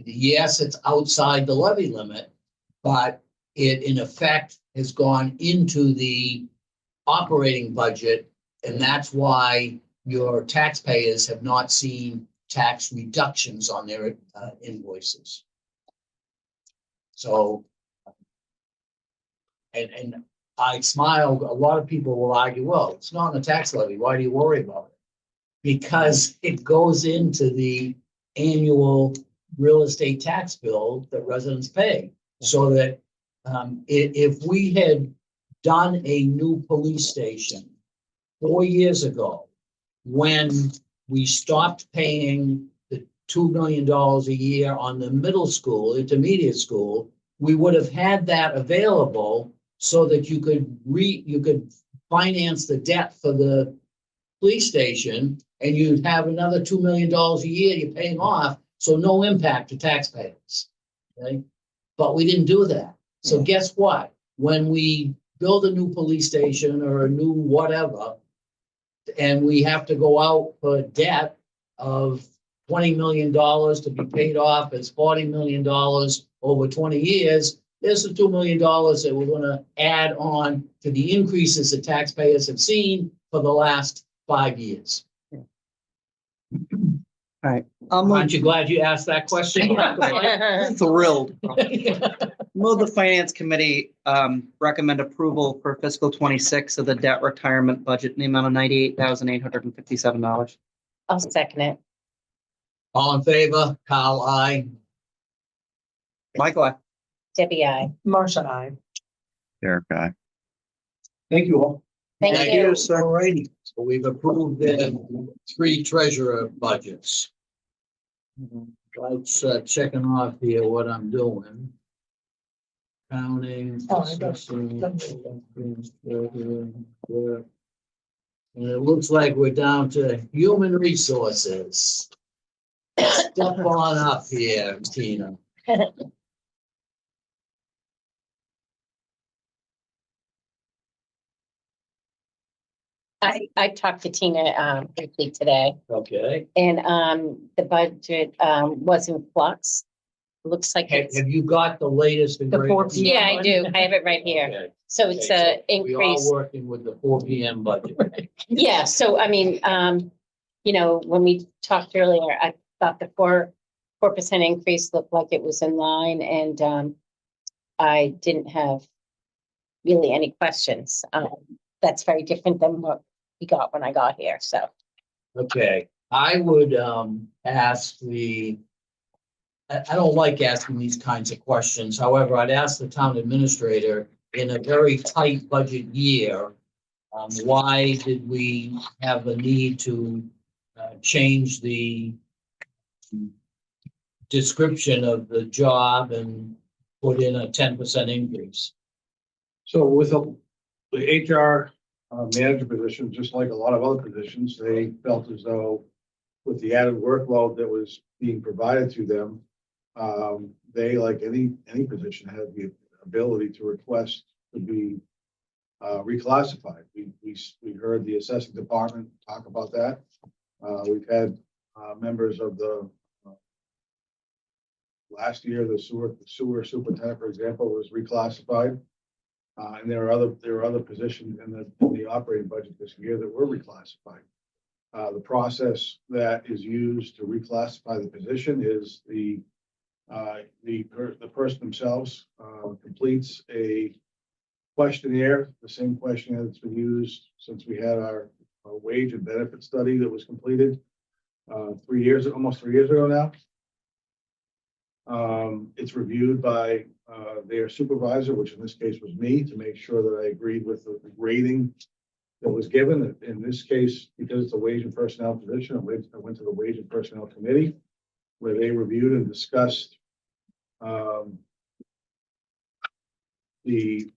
yes, it's outside the levy limit, but it in effect has gone into the operating budget, and that's why your taxpayers have not seen tax reductions on their invoices. So, and I smiled, a lot of people will argue, well, it's not on the tax levy, why do you worry about it? Because it goes into the annual real estate tax bill that residents pay. So that if we had done a new police station 4 years ago, when we stopped paying the $2 million a year on the middle school, intermediate school, we would have had that available so that you could finance the debt for the police station, and you'd have another $2 million a year you're paying off, so no impact to taxpayers. Okay, but we didn't do that. So guess what? When we build a new police station or a new whatever, and we have to go out for debt of $20 million to be paid off as $40 million over 20 years, there's the $2 million that we're gonna add on to the increases that taxpayers have seen for the last 5 years. All right. Aren't you glad you asked that question? Thrilled. Will the finance committee recommend approval for fiscal 26 of the debt retirement budget in the amount of $98,857? I'll second it. All in favor? Kyle, aye. Michael, I. Debbie, I. Marcia, I. Derek, guy. Thank you all. Thank you. All righty, so we've approved the 3 treasurer budgets. Let's checking off here what I'm doing. Counting. Oh, I got- assessing, And it looks like we're down to human resources. Step on up here, Tina. I talked to Tina, briefly today, Okay. and, the budget, was in flux. Looks like Have, it's, have you got the latest and The 4 greatest? p.m. yeah, I do. I have it right here. Okay. So it's Okay, a so we are increase. working with the 4 PM budget. Yeah, so I mean, you know, when we talked earlier, I thought the 4% increase looked like it was in line, and I didn't have really any questions. That's very different than what we got when I got here, so. Okay, I would ask I don't like asking these kinds of questions. However, I'd ask the town administrator in a very tight budget year, why did we have the need to change the description of the job and put in a 10% increase? So with the HR manager position, just like a lot of other positions, they felt as though with the added workload that was being provided to them, they, like any position, had the ability to request to be reclassified. We heard the assessing department talk about that. We've had members of the last year, the sewer superintendent, for example, was reclassified. And there are other positions in the operating budget this year that were reclassified. The process that is used to reclassify the position is the person themselves completes a questionnaire, the same questionnaire that's been used since we had our wage and benefit study that was completed almost 3 years ago now. It's reviewed by their supervisor, which in this case was me, to make sure that I agreed with the grading that was given. In this case, because it's a wage and personnel position, I went to the Wage and Personnel Committee, where they reviewed and discussed the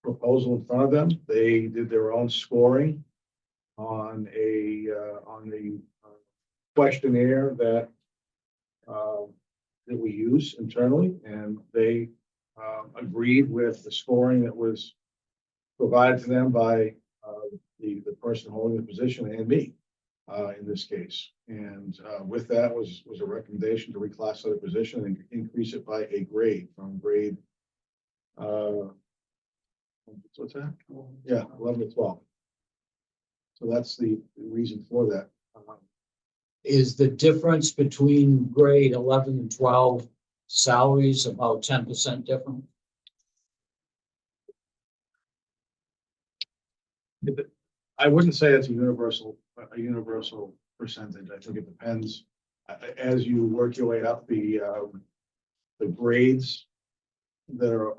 proposal in front of them. They did their own scoring on the questionnaire that we use internally, and they agreed with the scoring that was provided to them by the person holding the position and me in this case. And with that was a recommendation to reclassify the position and increase it by a grade from grade what's that? Yeah, 11 to 12. So that's the reason for that. Is the difference between grade 11 and 12 salaries about 10% different? I wouldn't say it's a universal percentage. I think it depends. As you work your way up the grades that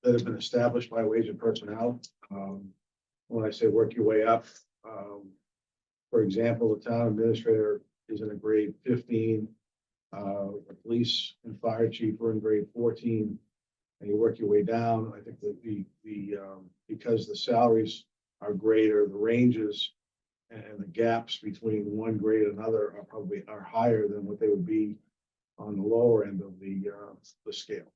have been established by wage and personnel. When I say work your way up, for example, the town administrator is in a grade 15. The police and fire chief are in grade 14, and you work your way down. I think that because the salaries are greater, the ranges and the gaps between one grade and another are higher than what they would be on the lower end of the scale.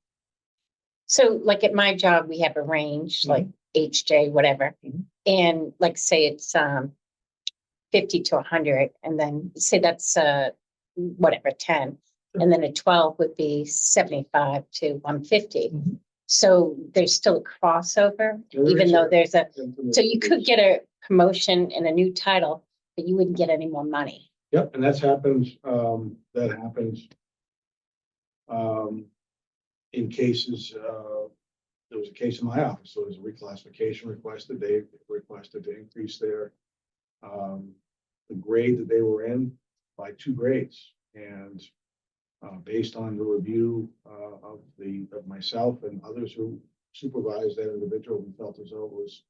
So like at my job, we have a range, like HJ, whatever. And like, say it's 50 to 100, and then say that's whatever, 10. And then a 12 would be 75 to 150. So there's still a crossover, even though there's so you could get a promotion and a new title, but you wouldn't get any more money. Yep, and that happens in cases, there was a case in my office, so there's a reclassification requested. They requested to increase their the grade that they were in by 2 grades. And based on the review of myself and others who supervised that individual, we felt as though it was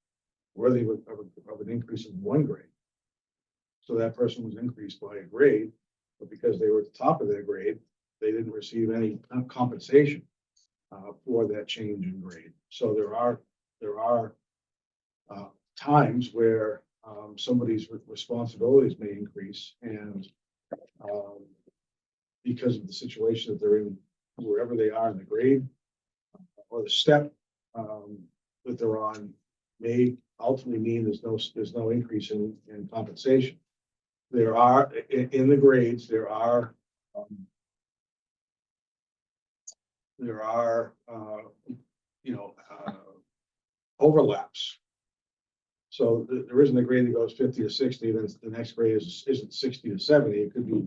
worthy of an increase in one grade. So that person was increased by a grade, but because they were at the top of their grade, they didn't receive any compensation for that change in grade. So there are times where somebody's responsibilities may increase, and because of the situation that they're in, wherever they are in the grade or the step that they're on, may ultimately mean there's no increase in compensation. There are in the grades, there are overlaps. So there isn't a grade that goes 50 to 60, then the next grade isn't 60 to 70. It could be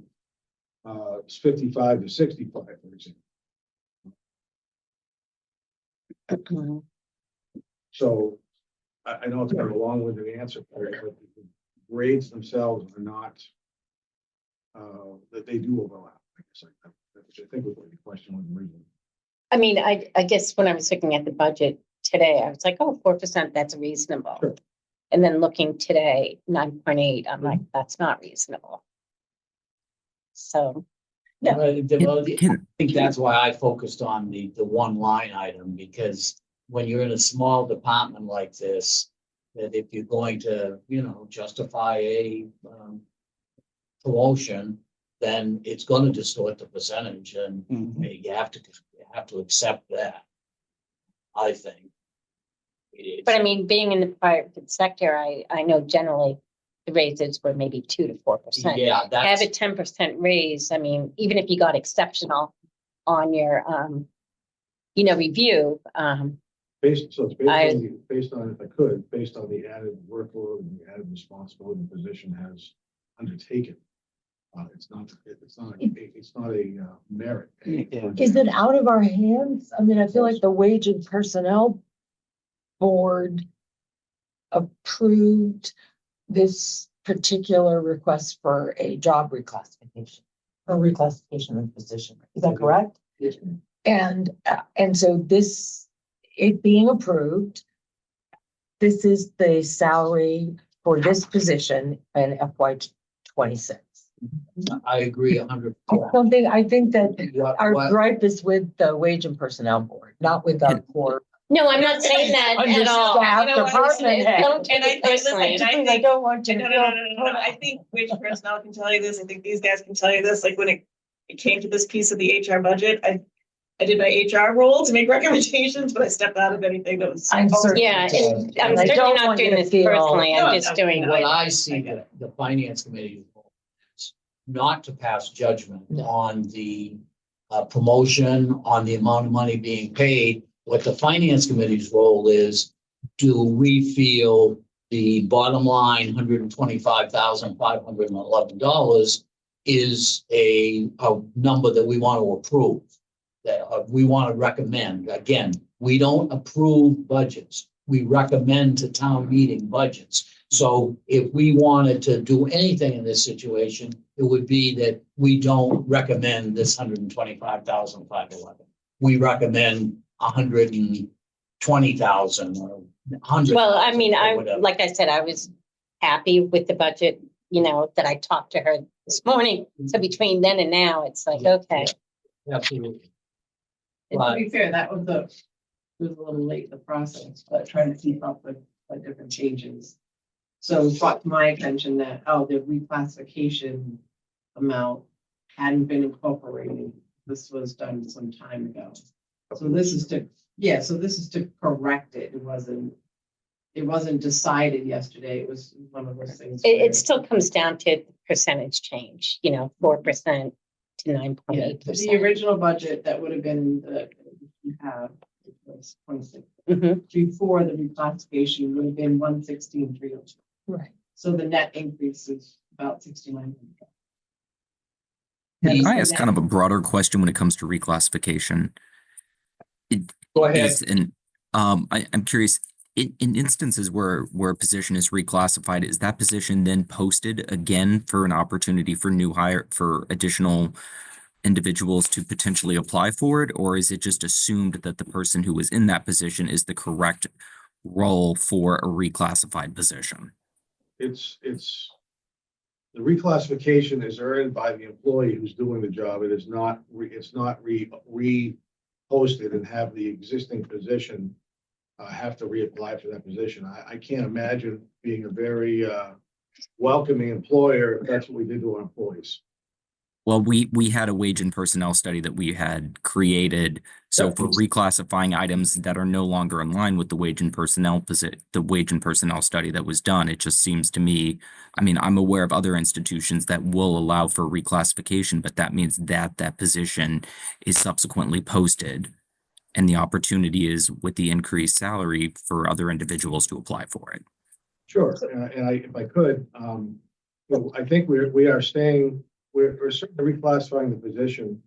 55 to 65, for example. So I know it's got a long-winded answer for it, but the grades themselves are not that they do overlap. I guess which I think was what the question was originally. I mean, I guess when I was looking at the budget today, I was like, oh, 4%, that's reasonable. Sure. And then looking today, 9.8, I'm like, that's not reasonable. So, Yeah, I Can- think that's why I focused on the one line item, because when you're in a small department like this, that if you're going to, justify a promotion, then it's going to distort the percentage, and you have to accept that, I think. but I mean, being in the private sector, I know generally the raises were maybe 2 to 4%. Yeah, Have that's, a 10% raise. I mean, even if you got exceptional on your, review, Based on if I could, based on the added workload and the added responsibility the position has undertaken. It's not a merit. Is it out of our hands? I mean, I feel like the Wage and Personnel Board approved this particular request for a job reclassification, or reclassification of position. Is that correct? Yes. And so it being approved, this is the salary for this position in FY 26. I agree 100%. I think that our What- gripe is with the Wage and Personnel Board, not with our poor. no, I'm not saying that at all. Understaffed You know what, department head. Don't take And I it personally. listen, I don't want you to No. I think wage personnel can tell you this. I think these guys can tell you this. Like when it came to this piece of the HR budget, I did my HR role to make recommendations, but I stepped out of anything that was. I'm certain. Yeah, and I'm And I certainly don't not want you doing to this feel- personally. No, I'm just no. doing What what I see the finance committee is not to pass judgment on the promotion, on the amount of money being paid. What the finance committee's role is, do we feel the bottom line, $125,511 is a number that we want to approve, that we want to recommend. Again, we don't approve budgets. We recommend to town meeting budgets. So if we wanted to do anything in this situation, it would be that we don't recommend this 125,511. We recommend 120,000 or 100. Well, I mean, like I said, I was happy with the budget, that I talked to her this morning. So between then and now, it's like, Yeah, okay. Absolutely. And to be fair, that was it was a little late in the process, but trying to keep up with different changes. So it brought to my attention that, the reclassification amount hadn't been incorporated. This was done some time ago. So this is to correct it. It wasn't decided yesterday. It was one of those things. It still comes down to percentage change, 4% to 9.8%. The original budget that would have been you have was 26. Mhm. Before the reclassification would have been 116,302. Right. So the net increase is about 69. Can I ask kind of a broader question when it comes to reclassification? Go ahead. I'm curious, in instances where a position is reclassified, is that position then posted again for an opportunity for for additional individuals to potentially apply for it? Or is it just assumed that the person who was in that position is the correct role for a reclassified position. It's, the reclassification is earned by the employee who's doing the job. It is not, it's not reposted and have the existing position have to reapply for that position. I can't imagine being a very welcoming employer if that's what we did to our employees. Well, we had a wage and personnel study that we had created. So Yep. for reclassifying items that are no longer in line with the wage and personnel study that was done, it just seems to me, I mean, I'm aware of other institutions that will allow for reclassification, but that means that that position is subsequently posted. And the opportunity is with the increased salary for other individuals to apply for it. Sure, and if I could, I think we are staying, we're certainly reclassifying the position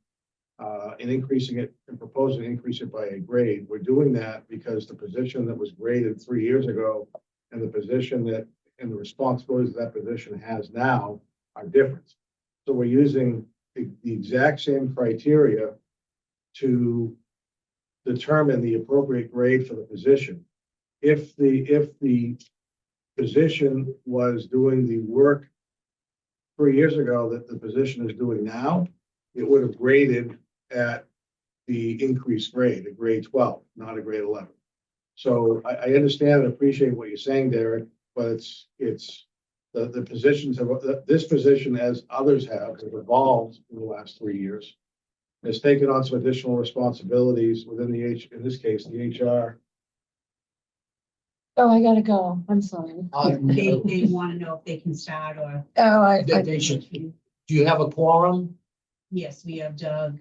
and increasing it and proposing to increase it by a grade. We're doing that because the position that was graded 3 years ago and the position that and the responsibilities that position has now are different. So we're using the exact same criteria to determine the appropriate grade for the position. If the position was doing the work 3 years ago that the position is doing now, it would have graded at the increased grade, a grade 12, not a grade 11. So I understand and appreciate what you're saying, Derek, but it's the positions have, this position, as others have evolved in the last 3 years, has taken on some additional responsibilities within in this case, the HR. Oh, I gotta go. I'm sorry. They want to know if they can start or, Oh, They should, do you have a quorum? yes, we have Doug.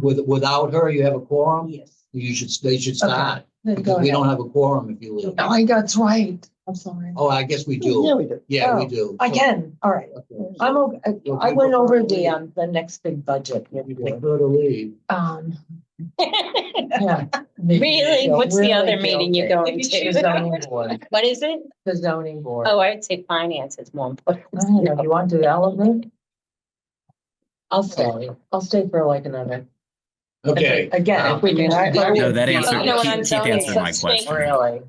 Without her, you have a quorum? Yes. They should start. Then go Because we don't ahead. have a quorum if you leave. Oh, that's right. I'm sorry. Oh, I guess we Yeah, do. we do. Yeah, we Oh, do. Again, all right. Okay. I'm, I went over the next big budget. and You everything. prefer to leave. Yeah. Really? What's the Really other meeting you're guilty. going The to? zoning board, What is it? the zoning board. Oh, I would say finance is more important. I don't know, you want development? I'll stay for like another. Okay. Again, if we can. No, that answered, know what I'm keep telling answering you. my question. Really?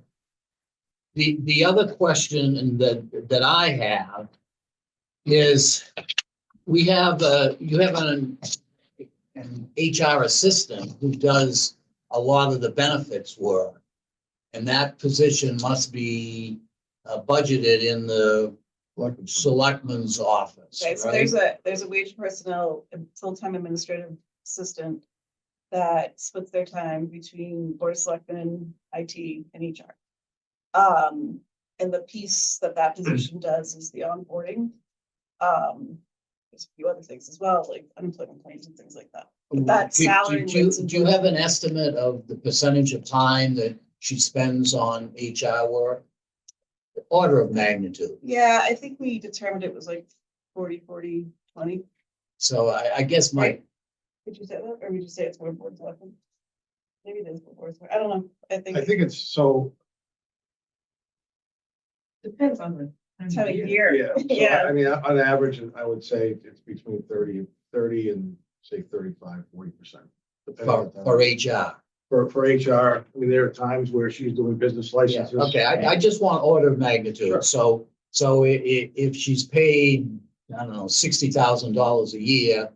The other question that I have is, you have an HR assistant who does a lot of the benefits work. And that position must be budgeted in the selectman's office, Okay, so right? there's a wage personnel and full-time administrative assistant that splits their time between board of selectmen, IT and HR. And the piece that position does is the onboarding. There's a few other things as well, like unemployment claims and things like that. But that salary. Do you have an estimate of the percentage of time that she spends on HR work? Order of magnitude. Yeah, I think we determined it was like 40, 20. So I guess my, Right. Did you say that, or would you say it's more board selectmen? Maybe it is more board selectmen. I don't know. I think I think it's so, depends on the time of year. yeah. So, Yeah. I mean, on average, I would say it's between 30 and say 35, 40%. for HR. For HR, I mean, there are times where she's doing business Yeah, licenses. okay, I just want order of magnitude, Sure. so if she's paid, I don't know, $60,000 a year,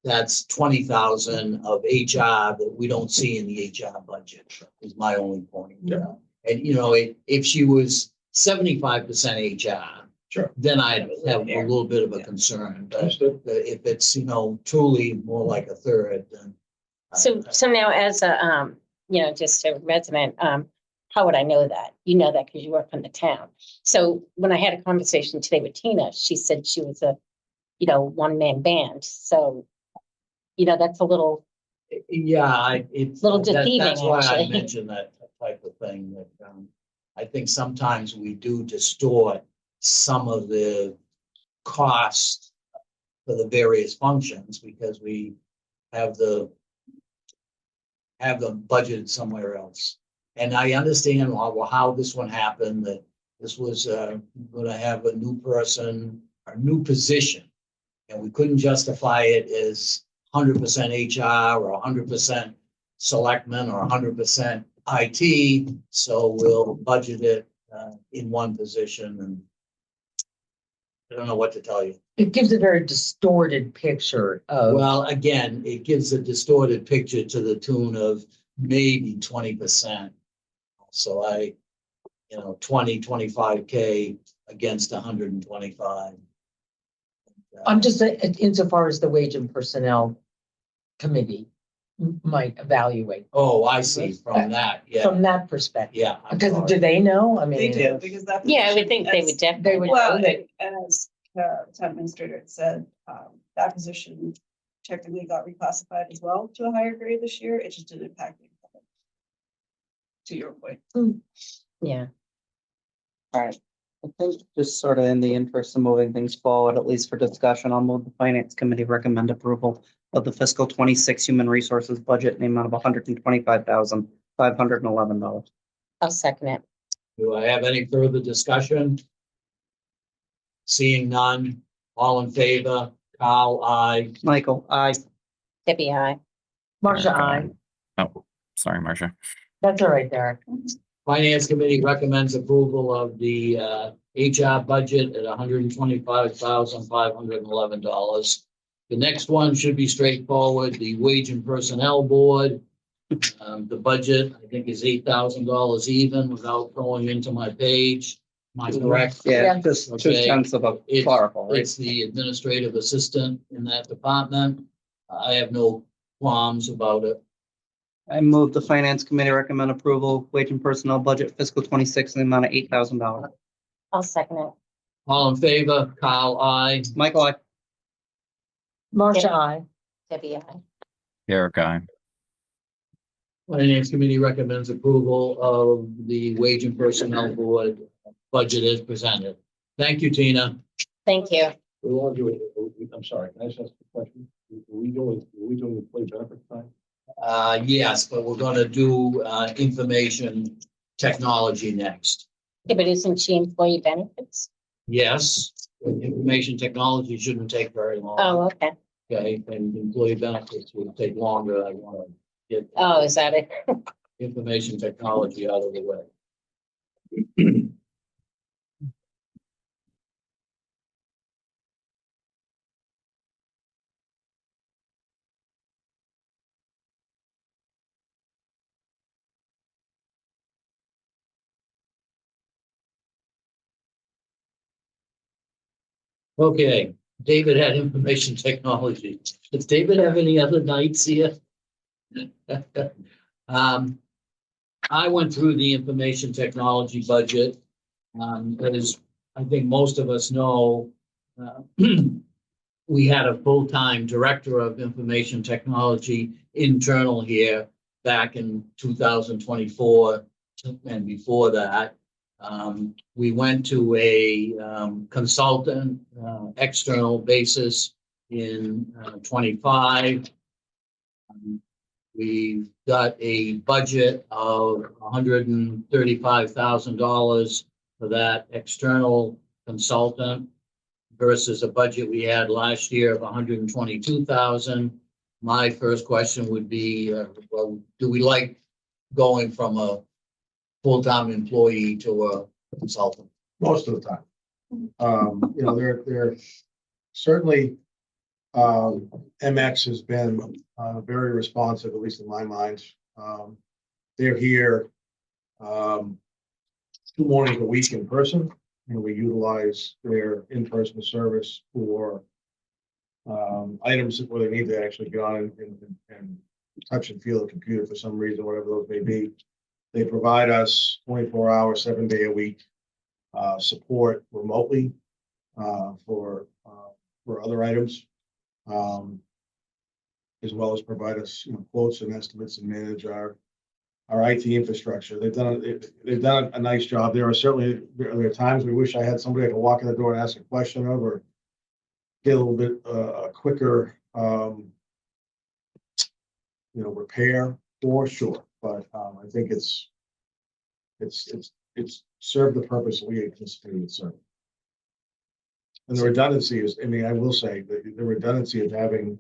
that's 20,000 of HR that we don't see in the HR budget, is my only point. Yeah. And, if she was 75% HR. Sure. Then I'd have a little bit of a concern, but Understood. if it's, truly more like a third, then. So now as a, just a resident, how would I know that? You know that because you work in the town. So when I had a conversation today with Tina, she said she was a, one-man band. So, that's a little, Yeah, it's. Little that- deceiving, That's why I actually. mentioned that type of thing, that, I think sometimes we do distort some of the costs for the various functions because we have them budgeted somewhere else. And I understand how this one happened, that this was, gonna have a new person, a new position. And we couldn't justify it as 100% HR or 100% selectmen or 100% IT, so we'll budget it in one position and I don't know what to tell you. It gives a very distorted picture of. Well, again, it gives a distorted picture to the tune of maybe 20%. So 25K against 125. I'm just saying, insofar as the wage and personnel committee might evaluate Oh, I see, from that, yeah, from that perspective. yeah. I'm Because sorry. do they know? I They mean, do, because that's. Yeah, I would think they would they definitely. would Well, know that. and as the town administrator had said, that position technically got reclassified as well to a higher grade this year. It just didn't impact the income. To your point. Yeah, All right. I think just sort of in the interest of moving things forward, at least for discussion, I'll move the finance committee recommend approval of the fiscal 26 human resources budget in the amount of $125,511. I'll second it. Do I have any further discussion? Seeing none, all in favor, Kyle, I. Michael, I. Debbie, I. Marcia, Eric, I. Oh, sorry, Marcia. That's all right, Derek. Finance Committee recommends approval of the HR budget at $125,511. The next one should be straightforward, the Wage and Personnel Board. The budget, I think, is $8,000 even without going into my page. Am I correct? Yeah, just Okay. 2/10 of a It's- clerical, right? It's the administrative assistant in that department. I have no qualms about it. I move the finance committee recommend approval, wage and personnel budget fiscal 26 in the amount of $8,000. I'll second it. All in favor, Kyle, I. Michael, I. Marcia, Yeah. I. Debbie, I. Eric, I. Finance Committee recommends approval of the Wage and Personnel Board budget as presented. Thank you, Tina. Thank you. I'm sorry, can I just ask a question? Are we doing employee benefit time? Yes, but we're gonna do information technology next. Yeah, but isn't she employee benefits? Yes, information technology shouldn't take very long. Oh, okay. Okay, and employee benefits will take longer. I want to get. Oh, is that it? Information technology out of the way. Okay, David had information technology. Does David have any other nights here? I went through the information technology budget. As I think most of us know, we had a full-time director of information technology internal here back in 2024 and before that. We went to a consultant external basis in 25. We've got a budget of $135,000 for that external consultant versus a budget we had last year of $122,000. My first question would be, well, do we like going from a full-time employee to a consultant? Most of the time. They're certainly, MX has been very responsive, at least in my mind. They're here 2 mornings a week in person, and we utilize their in-person service for items where they need to actually get on and touch and feel a computer for some reason, whatever those may be. They provide us 24-hour, 7-day a week support remotely for other items, as well as provide us quotes and estimates and manage our IT infrastructure. They've done a nice job. There are times we wish I had somebody I could walk in the door and ask a question of, or get a little bit quicker repair for sure. But I think it's served the purpose that we anticipated it served. And the redundancy is, I will say, the redundancy of having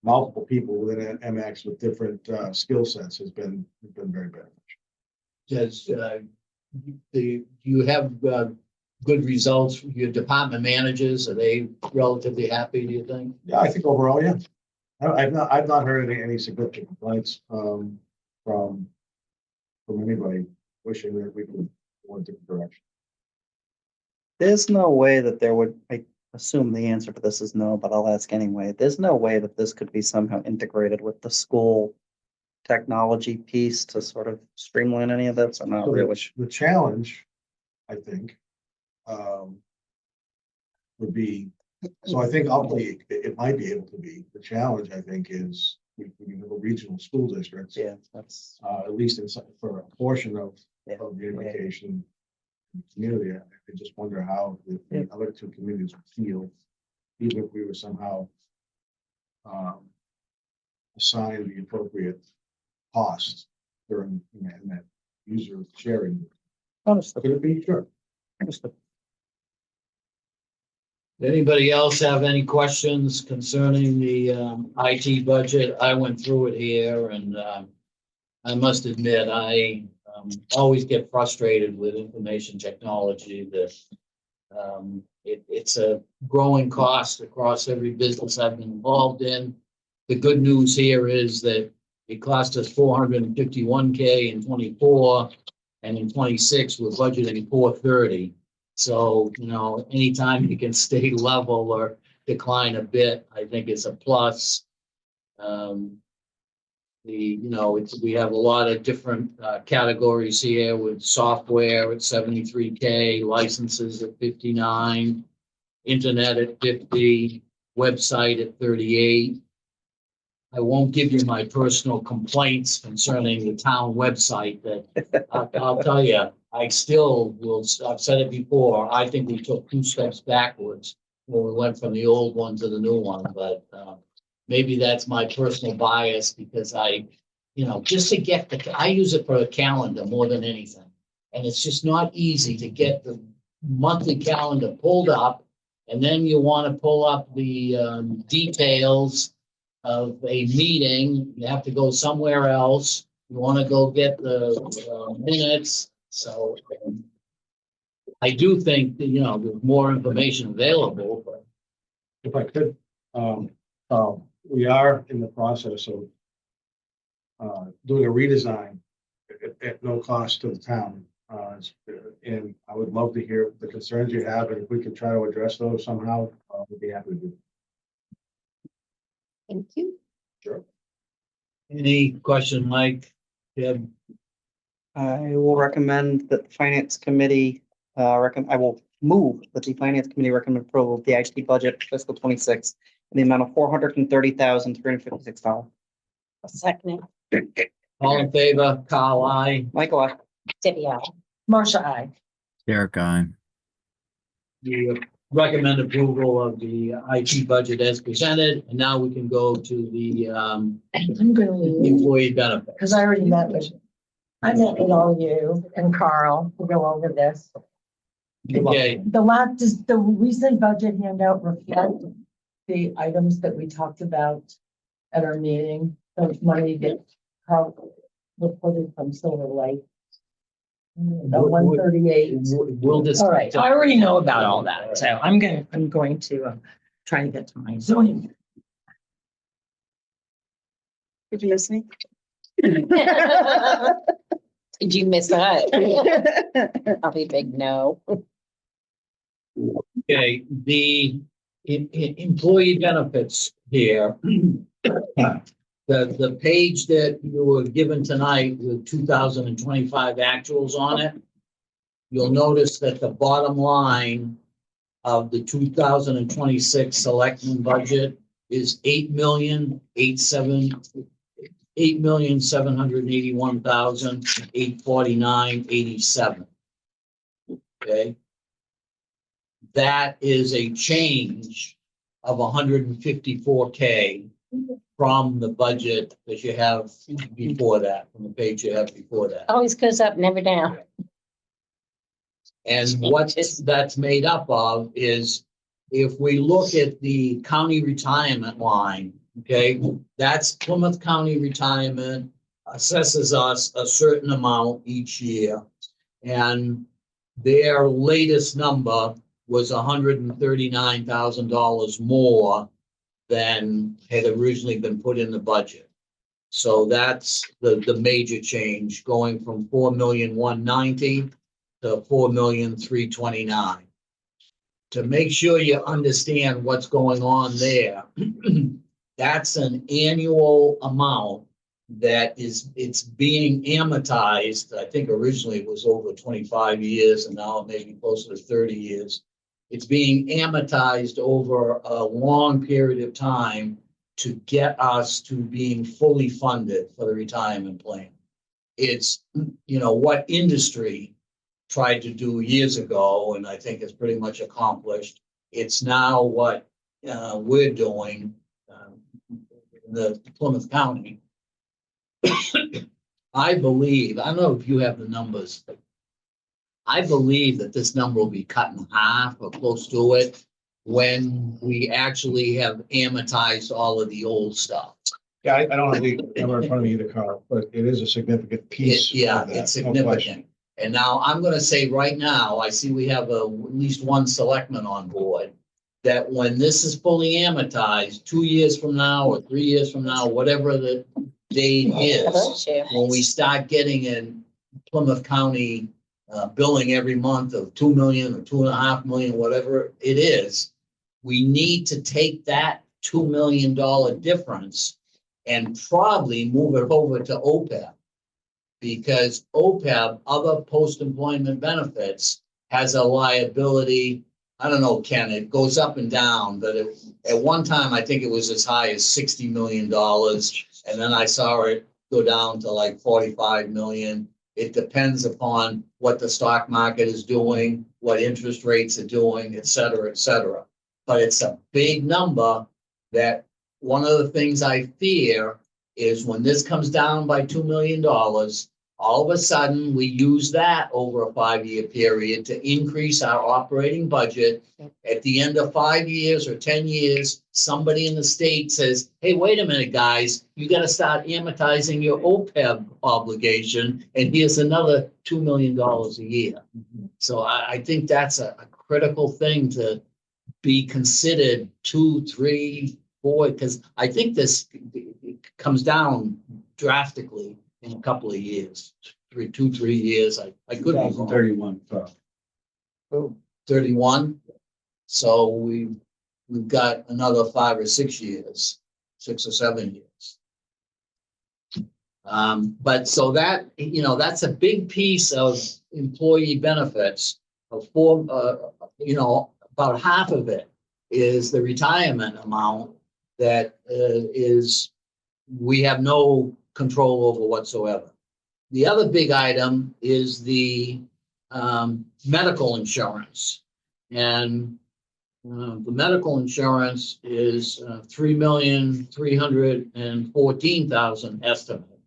multiple people within MX with different skill sets has been very beneficial. Does, you have, good results from your department managers? Are they relatively happy, do you think? Yeah, I think overall, yeah. I've not heard any significant complaints from anybody wishing that we could go in a different direction. There's no way that there would, I assume the answer for this is no, but I'll ask anyway. There's no way that this could be somehow integrated with the school technology piece to sort of streamline any of that, so not So really. the challenge, I think, would be, so I think ultimately it might be able to be, the challenge, I think, is we have a regional school districts. Yeah, that's, At least in some, for a portion of Yeah. the education community. I just wonder how the other two communities would feel, even if we were somehow assign the appropriate cost during in that user sharing. understood, Could it be? Sure. understood. Anybody else have any questions concerning the IT budget? I went through it here and I must admit, I always get frustrated with information technology that it's a growing cost across every business I've been involved in. The good news here is that it cost us $451K in '24, and in '26 we're budgeting $430. So, you know, anytime you can stay level or decline a bit, I think it's a plus. We have a lot of different categories here with software at 73K, licenses at 59, internet at 50, website at 38. I won't give you my personal complaints concerning the town website that I'll tell you, I still will, I've said it before, I think we took 2 steps backwards when we went from the old one to the new one, but maybe that's my personal bias because just to get I use it for a calendar more than anything. And it's just not easy to get the monthly calendar pulled up. And then you want to pull up the details of a meeting. You have to go somewhere else. You want to go get the minutes. So I do think that, there's more information available, but If I could, we are in the process of doing a redesign at no cost to the town. And I would love to hear the concerns you have, and if we could try to address those somehow, we'd be happy to do. Thank you. Sure. any question, Mike? Deb? I will recommend that the finance committee, I will move that the finance committee recommend approval of the IT budget for fiscal '26 in the amount of $430,356. A second. All in favor? Carl, I. Michael, I. Debbie, I. Marcia, I. Derek, I. You recommend approval of the IT budget as presented, and now we can go to the I'm gonna leave, employee benefit. because I already met with all you and Carl to go over this. Okay, The recent budget handout reflects the items that we talked about at our meeting, the money that Carl reported from Silver Lake. The 138. we'll just. All right, I already know about all that, so I'm going to try to get to my zoning. Did you miss me? Did you miss that? I'll be big no. Okay, the employee benefits here. The page that you were given tonight with 2025 actuals on it, you'll notice that the bottom line of the 2026 selectmen budget is $8,781,849.87. Okay. That is a change of 154K from the budget that you have before that, from the page you have before that. Always goes up, never down. And what that's made up of is if we look at the county retirement line, Okay, that's Plymouth County Retirement assesses us a certain amount each year. And their latest number was $139,000 more than had originally been put in the budget. So that's the major change, going from 4,190,000 to 4,329,000. To make sure you understand what's going on there, that's an annual amount that it's being amortized. I think originally it was over 25 years and now it may be closer to 30 years. It's being amortized over a long period of time to get us to being fully funded for the retirement plan. It's, what industry tried to do years ago, and I think it's pretty much accomplished. It's now what we're doing in the Plymouth County. I don't know if you have the numbers. I believe that this number will be cut in half or close to it when we actually have amortized all of the old stuff. Yeah, I don't have the number in front of me either, Carl, but it is a significant piece. Yeah, of that, it's no question. significant. And now I'm gonna say right now, I see we have at least one selectman on board, that when this is fully amortized, 2 years from now or 3 years from now, whatever the date is, when we start getting in Plymouth County billing every month of 2 million or 2.5 million, whatever it is, we need to take that $2 million difference and probably move it over to OPEB. Because OPEB, other post-employment benefits, has a liability. I don't know, Ken, it goes up and down, but at one time, I think it was as high as $60 million. And then I saw it go down to like 45 million. It depends upon what the stock market is doing, what interest rates are doing, et cetera, et cetera. But it's a big number that one of the things I fear is when this comes down by $2 million, all of a sudden we use that over a 5-year period to increase our operating budget. At the end of 5 years or 10 years, somebody in the state says, hey, wait a minute, guys, you got to start amortizing your OPEB obligation. And here's another $2 million a year. So I think that's a critical thing to be considered 2, 3, 4, because I think this comes down drastically in a couple of years, 3 years. I could be wrong. 31. 31. So we've got another 5 or 6 years, 6 or 7 years. But so that, that's a big piece of employee benefits of about half of it is the retirement amount that we have no control over whatsoever. The other big item is the medical insurance. And the medical insurance is 3,314,000 estimate.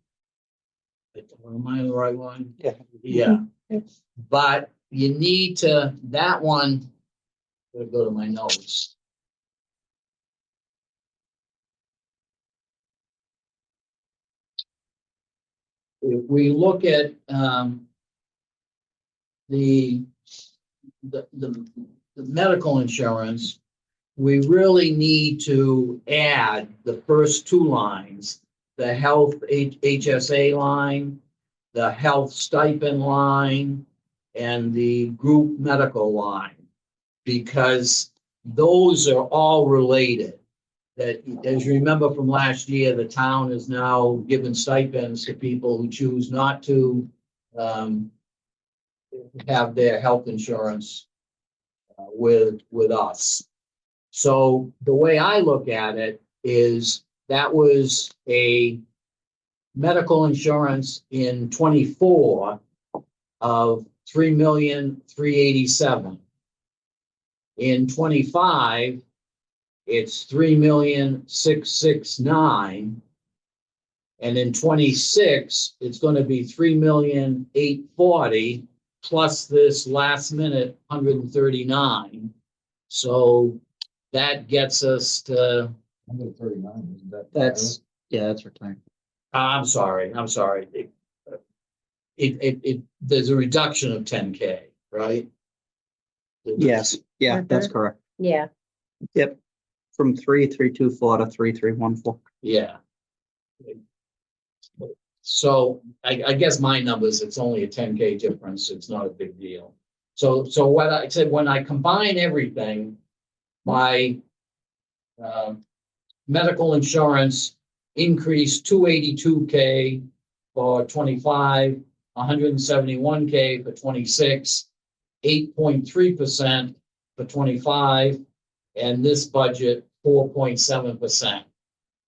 Am I in the right one? Yeah. Yeah. But you need to, that one, gotta go to my notes. If we look at the medical insurance, we really need to add the first 2 lines, the health HSA line, the health stipend line, and the group medical line, because those are all related. That, as you remember from last year, the town is now giving stipends to people who choose not to have their health insurance with us. So the way I look at it is that was a medical insurance in 24 of 3,387,000. In 25, it's 3,669,000. And in 26, it's going to be 3,840,000 plus this last minute 139. So that gets us to 139, isn't that? Yeah, that's retired. I'm sorry. There's a reduction of 10K, right? Yes, yeah, that's correct. Yeah, Yep. From 3,324 to 3,314. Yeah. So I guess my numbers, it's only a 10K difference. It's not a big deal. So what I said, when I combine everything, my medical insurance increased 282K for 25, 171K for 26, 8.3% for 25, and this budget 4.7%.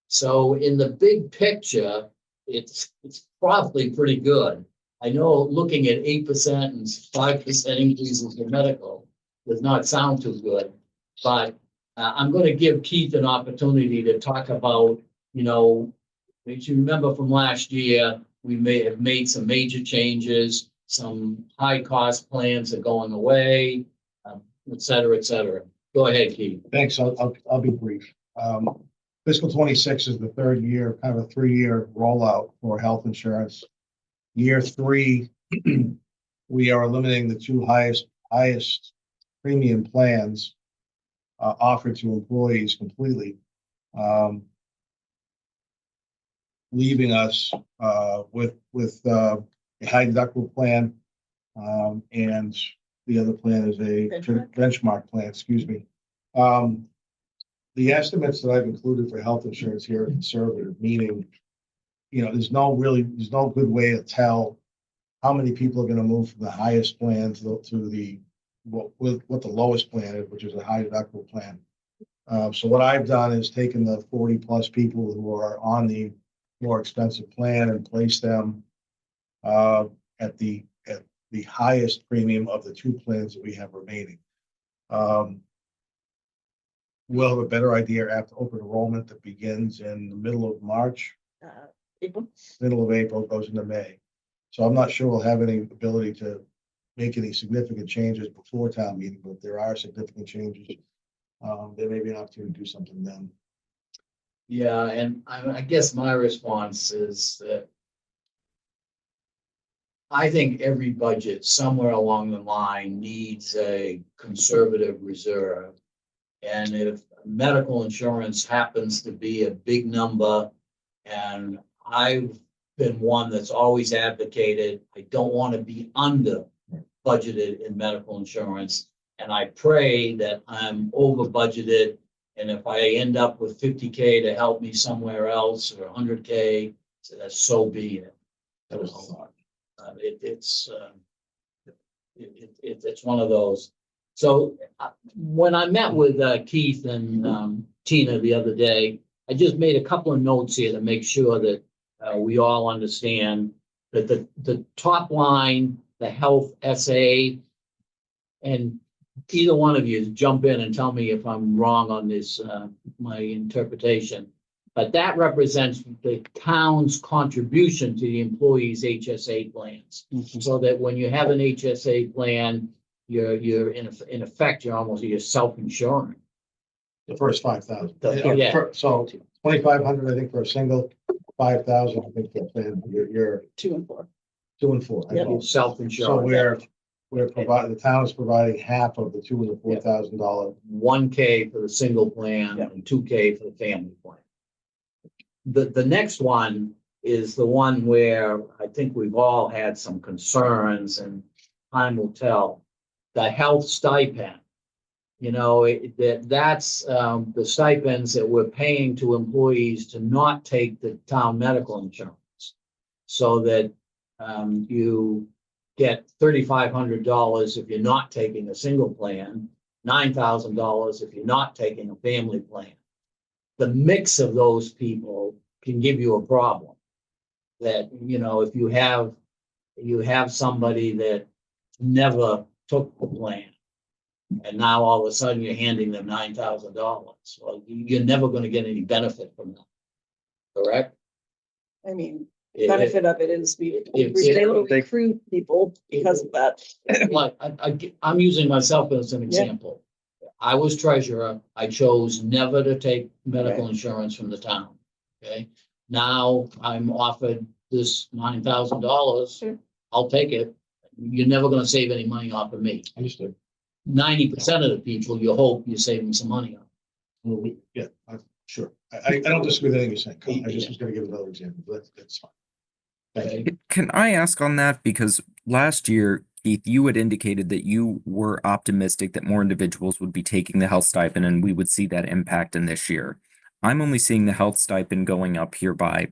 So in the big picture, it's probably pretty good. I know looking at 8% and 5% increases in medical does not sound too good, but I'm going to give Keith an opportunity to talk about, if you remember from last year, we may have made some major changes, some high cost plans are going away, et cetera, et cetera. Go ahead, Keith. Thanks. I'll be brief. Fiscal 26 is the third year, kind of a 3-year rollout for health insurance. Year 3, we are eliminating the two highest premium plans offered to employees completely, leaving us with a high deductible plan, and the other plan is a benchmark plan, excuse me. The estimates that I've included for health insurance here are conservative, meaning, there's no good way to tell how many people are going to move from the highest plan to what the lowest plan is, which is a high deductible plan. So what I've done is taken the 40 plus people who are on the more expensive plan and placed them at the highest premium of the two plans that we have remaining. We'll have a better idea after open enrollment that begins in the middle of March. April. Middle of April goes into May. So I'm not sure we'll have any ability to make any significant changes before town meeting, but if there are significant changes, there may be an opportunity to do something then. Yeah, and I guess my response is that I think every budget somewhere along the line needs a conservative reserve. And if medical insurance happens to be a big number, and I've been one that's always advocated, I don't want to be under budgeted in medical insurance. And I pray that I'm over budgeted. And if I end up with 50K to help me somewhere else or 100K, so be it. It's one of those. So when I met with Keith and Tina the other day, I just made a couple of notes here to make sure that we all understand that the top line, the health SA, and either one of you jump in and tell me if I'm wrong on this, my interpretation. But that represents the town's contribution to the employees' HSA plans. So that when you have an HSA plan, you're in effect, you're self-insuring. The first 5,000. Yeah. So 2,500, I think, for a single, 5,000, I think, for a plan. You're 2 and 4. 2 and 4. Yep. So Self-insuring. we're providing, the town is providing half of the $2,000 and the $4,000. 1K for the single plan and 2K for the family plan. The next one is the one where I think we've all had some concerns, and time will tell. The health stipend. That's the stipends that we're paying to employees to not take the town medical insurance, so that you get $3,500 if you're not taking a single plan, $9,000 if you're not taking a family plan. The mix of those people can give you a problem. That, if you have somebody that never took the plan, and now all of a sudden you're handing them $9,000. Well, you're never going to get any benefit from that. Correct? I mean, It- benefit of it is we It's- able to recruit people because of that. Like I'm using myself as an example. I was treasurer. I chose never to take medical insurance from the town. Okay, now I'm offered this $9,000. Sure. I'll take it. You're never gonna save any money off of me. Understood. 90% of the people, you hope you're saving some money on. Well, yeah, sure. I don't disagree with anything you're saying. I just was gonna give another example, but that's fine. Thank you. Can I ask on that? Because last year, Keith, you had indicated that you were optimistic that more individuals would be taking the health stipend and we would see that impact in this year. I'm only seeing the health stipend going up here by,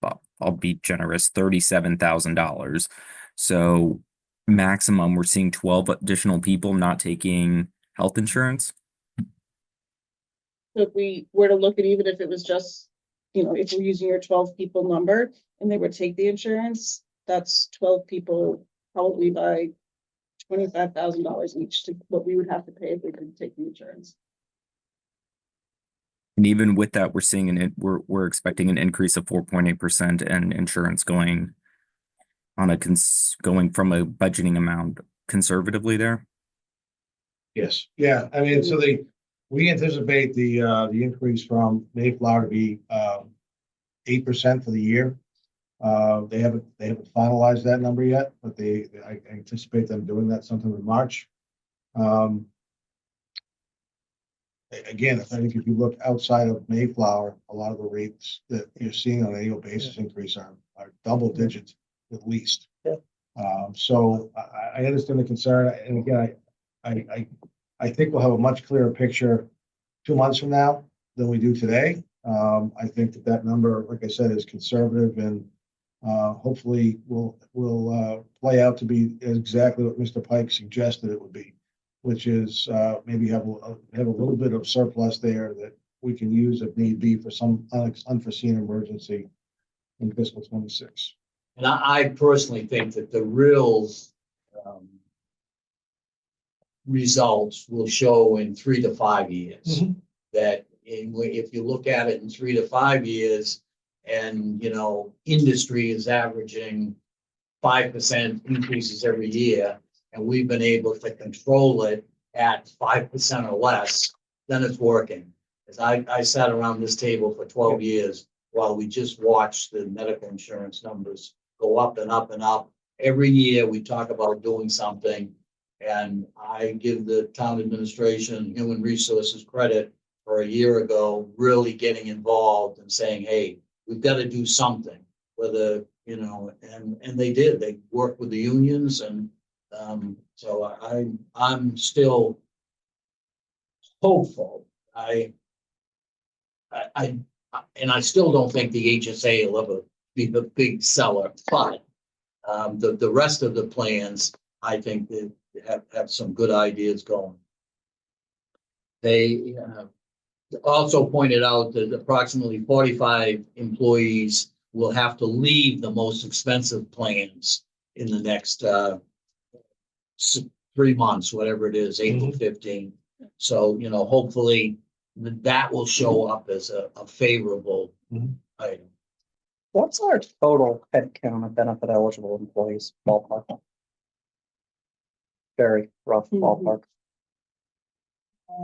well, I'll be generous, $37,000. So maximum, we're seeing 12 additional people not taking health insurance. If we were to look at, even if it was just, if we're using your 12 people number and they would take the insurance, that's 12 people probably by $25,000 each to what we would have to pay if we could take the insurance. And even with that, we're seeing we're expecting an increase of 4.8% and insurance going on going from a budgeting amount conservatively there. Yes, yeah, I mean, so we anticipate the increase from Mayflower to be 8% for the year. They haven't finalized that number yet, but I anticipate them doing that sometime in March. Again, I think if you look outside of Mayflower, a lot of the rates that you're seeing on an annual basis increase are double digits at least. Yeah. So I understand the concern, and again, I think we'll have a much clearer picture 2 months from now than we do today. I think that number, like I said, is conservative and hopefully will play out to be exactly what Mr. Pike suggested it would be, which is maybe have a little bit of surplus there that we can use if need be for some unforeseen emergency in fiscal 26. And I personally think that the real results will show in 3 to 5 years. That if you look at it in 3 to 5 years, and industry is averaging 5% increases every year, and we've been able to control it at 5% or less, then it's working. As I sat around this table for 12 years while we just watched the medical insurance numbers go up and up and up. Every year we talk about doing something, and I give the town administration and human resources credit for a year ago really getting involved and saying, hey, we've got to do something, whether, and they did. They worked with the unions, and so I'm still hopeful. And I still don't think the HSA will ever be the big seller, but the rest of the plans, I think they have some good ideas going. They also pointed out that approximately 45 employees will have to leave the most expensive plans in the next 3 months, whatever it is, 8 to 15. So, hopefully that will show up as a favorable item. What's our total headcount of benefit eligible employees ballpark? Very rough ballpark.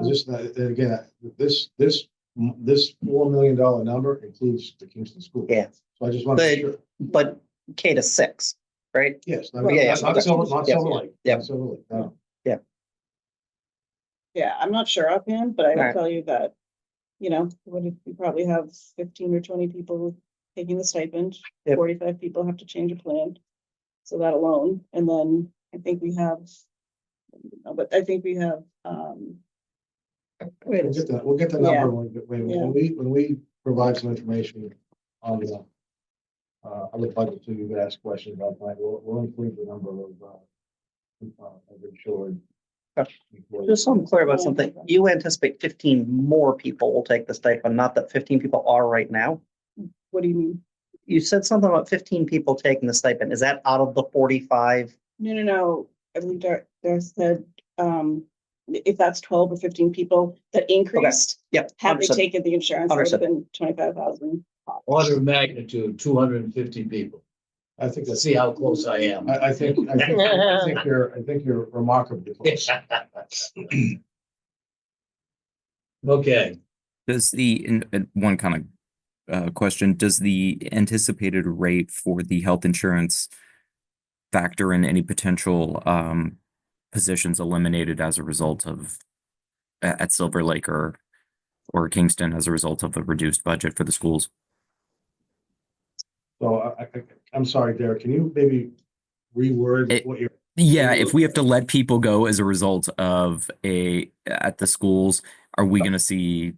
Again, this $4 million number includes the Kingston school. Yeah. So I just want to make sure. But K to 6, right? Yes. Yeah, Not Silver Lake. Yeah. Not Silver Lake, no. Yeah, I'm not sure offhand, but I will Alright. tell you that, we probably have 15 or 20 people taking the stipend. Yep. 45 people have to change a plan. So that alone, and then I think we have, We'll get the Yeah. number when we provide some information on the other budget, so you can ask questions about that. We'll include the number of insured. Just so I'm clear about something, you anticipate 15 more people will take the stipend, not that 15 people are right now? what do you mean? You said something about 15 people taking the stipend. Is that out of the 45? No. I believe there said, if that's 12 or 15 people that increased, Yep. had they Understood. taken the insurance, it would have Understood. been 25,000. Order of magnitude, 250 people. I think Let's that's, see how close I am. I think you're remarkably close. Okay, Does one kind of question, does the anticipated rate for the health insurance factor in any potential positions eliminated as a result of at Silver Lake or Kingston as a result of the reduced budget for the schools? So I'm sorry, Derek, can you maybe reword It- what you're? Yeah, if we have to let people go as a result of at the schools, are we going to see?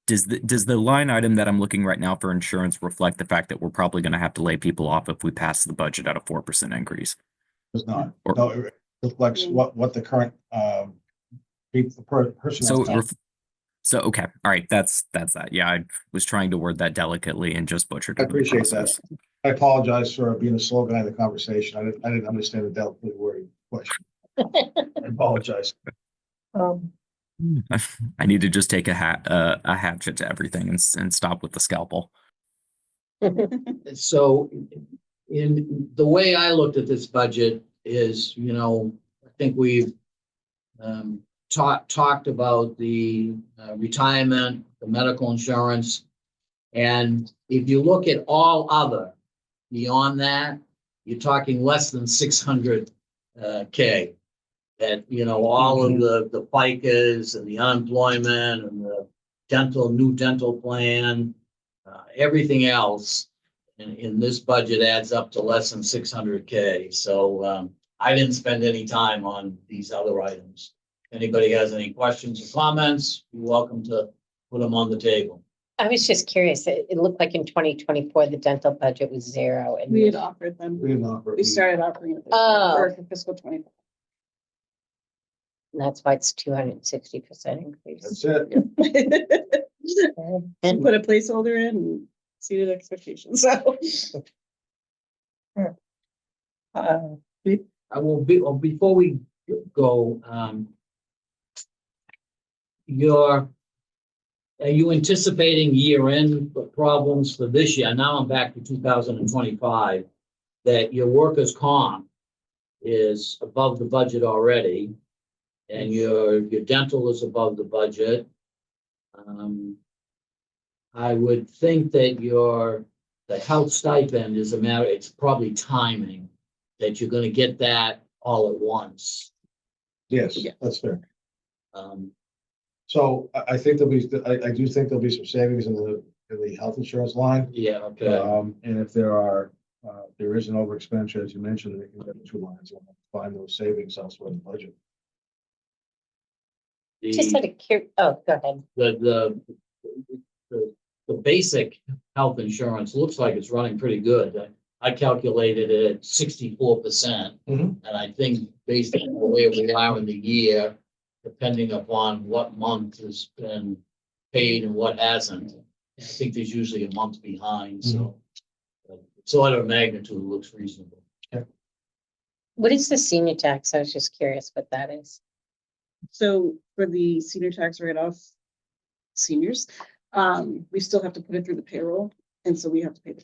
Does the line item that I'm looking right now for insurance reflect the fact that we're probably going to have to lay people off if we pass the budget at a 4% increase? Does not. Or- No, it reflects what the current, personnel. Okay, all right, that's that. Yeah, I was trying to word that delicately and just butchered I it in the appreciate that. process. I apologize for being a slow guy in the conversation. I didn't understand the delicately worded question. I apologize. I need to just take a hatchet to everything and stop with the scalpel. so in the way I looked at this budget is, you know, I think we've talked about the retirement, the medical insurance. And if you look at all other beyond that, you're talking less than 600 K. That, you know, all of the FICAs and the unemployment and the new dental plan, everything else in this budget adds up to less than 600 K. So I didn't spend any time on these other items. Anybody has any questions or comments, you're welcome to put them on the table. I was just curious. It looked like in 2024, the dental budget was 0 and We had offered them, We didn't offer. we started offering it. Oh. For fiscal 20. that's why it's 260% increase. That's it. And put a placeholder in and exceeded expectations, so. I will be, before we go, are you anticipating year-end problems for this year? Now I'm back to 2025, that your workers' comp is above the budget already, and your dental is above the budget. I would think that the health stipend is it's probably timing, that you're gonna get that all at once. Yes, that's fair. Um, So I think I do think there'll be some savings in the health insurance line. yeah, okay. And if there is an over expenditure, as you mentioned, they can get the two lines and find those savings elsewhere in the budget. Just out of oh, go ahead. The basic health insurance looks like it's running pretty good. I calculated it at 64%. Mhm. And I think based on the way we are in the year, depending upon what month has been paid and what hasn't, I think there's usually a month behind, so. Order of magnitude looks reasonable. What is the senior tax? I was just curious what that is. So for the senior tax write-off, seniors, we still have to put it through the payroll, and so we have to pay the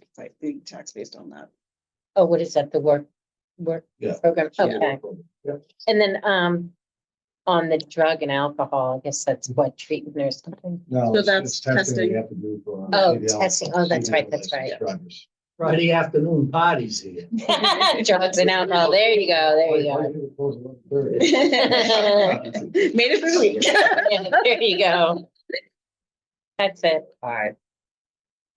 tax based on that. Oh, what is that? The work Yeah. program? Okay. Yeah. And then, on the drug and alcohol, I guess that's what treatment or something. No, So it's that's testing testing. we have to do for. Oh, CDL, testing. Oh, that's right, CDL that's right. drivers. Friday afternoon parties here. Drugs and alcohol. There you go. There you go. Made it through the week. Yeah, there you go. That's it. All right.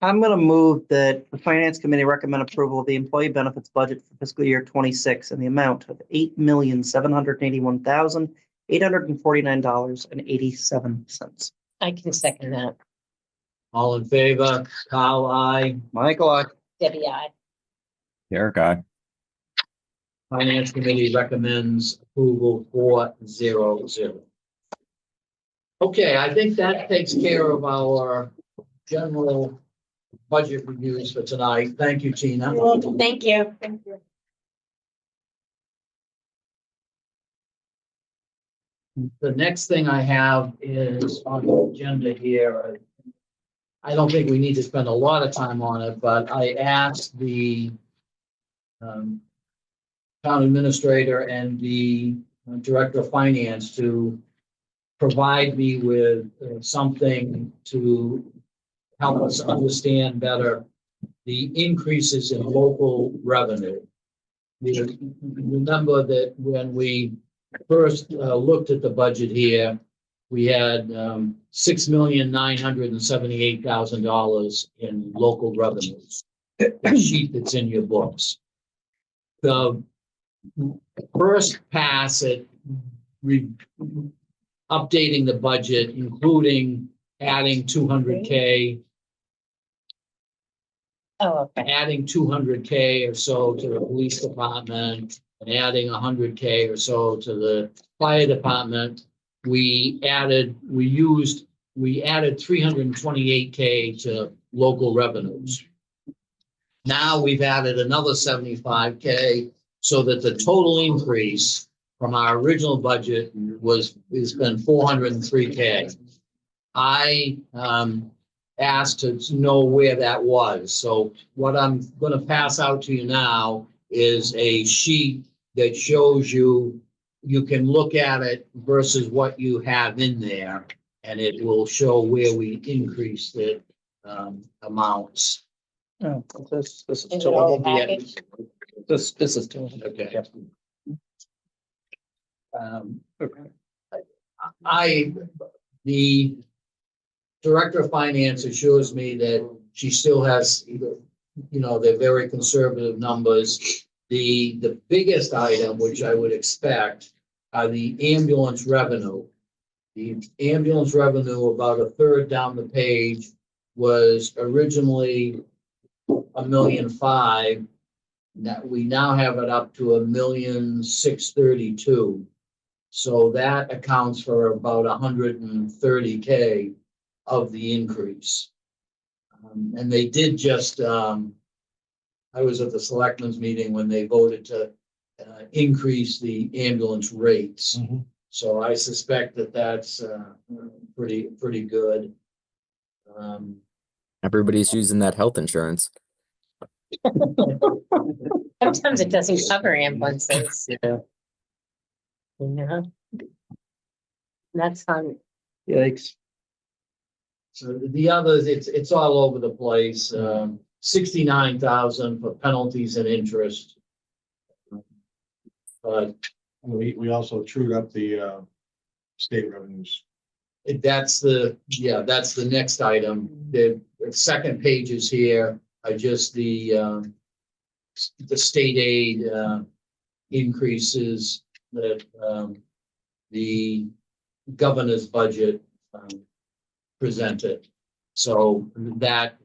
I'm gonna move that the finance committee recommend approval of the employee benefits budget for fiscal year 26 in the amount of $8,781,849.87. I can second that. All in favor, Kyle, aye. Michael, I. Debbie, I. Derek, I. Finance committee recommends approval 400. Okay, I think that takes care of our general budget reviews for tonight. Thank you, Tina. Thank you. The next thing I have is on the agenda here. I don't think we need to spend a lot of time on it, but I asked the town administrator and the director of finance to provide me with something to help us understand better the increases in local revenue. You remember that when we first looked at the budget here, we had $6,978,000 in local revenues. The sheet that's in your books. The first pass at updating the budget, including adding 200K, Oh, okay. adding 200K or so to the police department, and adding 100K or so to the fire department. We added 328K to local revenues. Now we've added another 75K, so that the total increase from our original budget has been 403K. I asked to know where that was. So what I'm going to pass out to you now is a sheet that shows you can look at it versus what you have in there, and it will show where we increased the amounts. Oh, this is Is it all packaged? This is too. Okay. Okay. The director of finance assures me that she still has, they're very conservative numbers. The biggest item, which I would expect, are the ambulance revenue. The ambulance revenue, about a third down the page, was originally $1.5 million. Now, we now have it up to $1,632,000. So that accounts for about 130K of the increase. And they did just, I was at the selectmen's meeting when they voted to increase the ambulance rates. So I suspect that that's pretty good. Everybody's using that health insurance. Sometimes it doesn't cover ambulances. Yeah. Yeah. That's fun. Yikes. So the others, it's all over the place. 69,000 for penalties and interest. But We also trued up the state revenues. that's the next item. The second pages here are just the state aid increases that the governor's budget presented. So that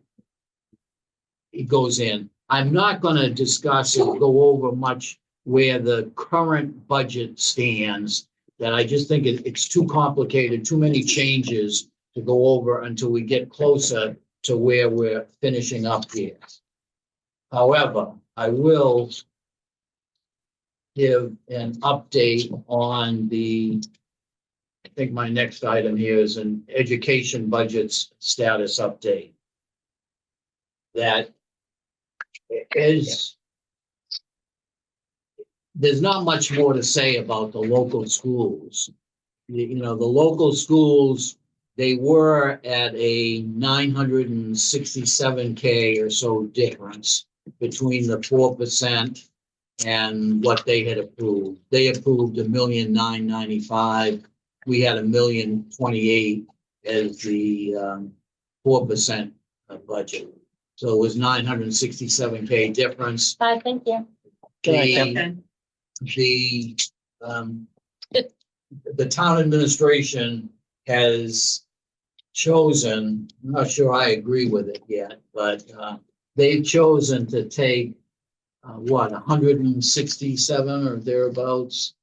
it goes in. I'm not going to discuss or go over much where the current budget stands. That I just think it's too complicated, too many changes to go over until we get closer to where we're finishing up here. However, I will give an update on I think my next item here is an education budgets status update. That is, there's not much more to say about the local schools. The local schools, they were at a 967K or so difference between the 4% and what they had approved. They approved $1,995,000. We had $1,028,000 as the 4% budget. So it was 967K difference. Thank you. The town administration has chosen, I'm not sure I agree with it yet, but they've chosen to take 167 or thereabouts.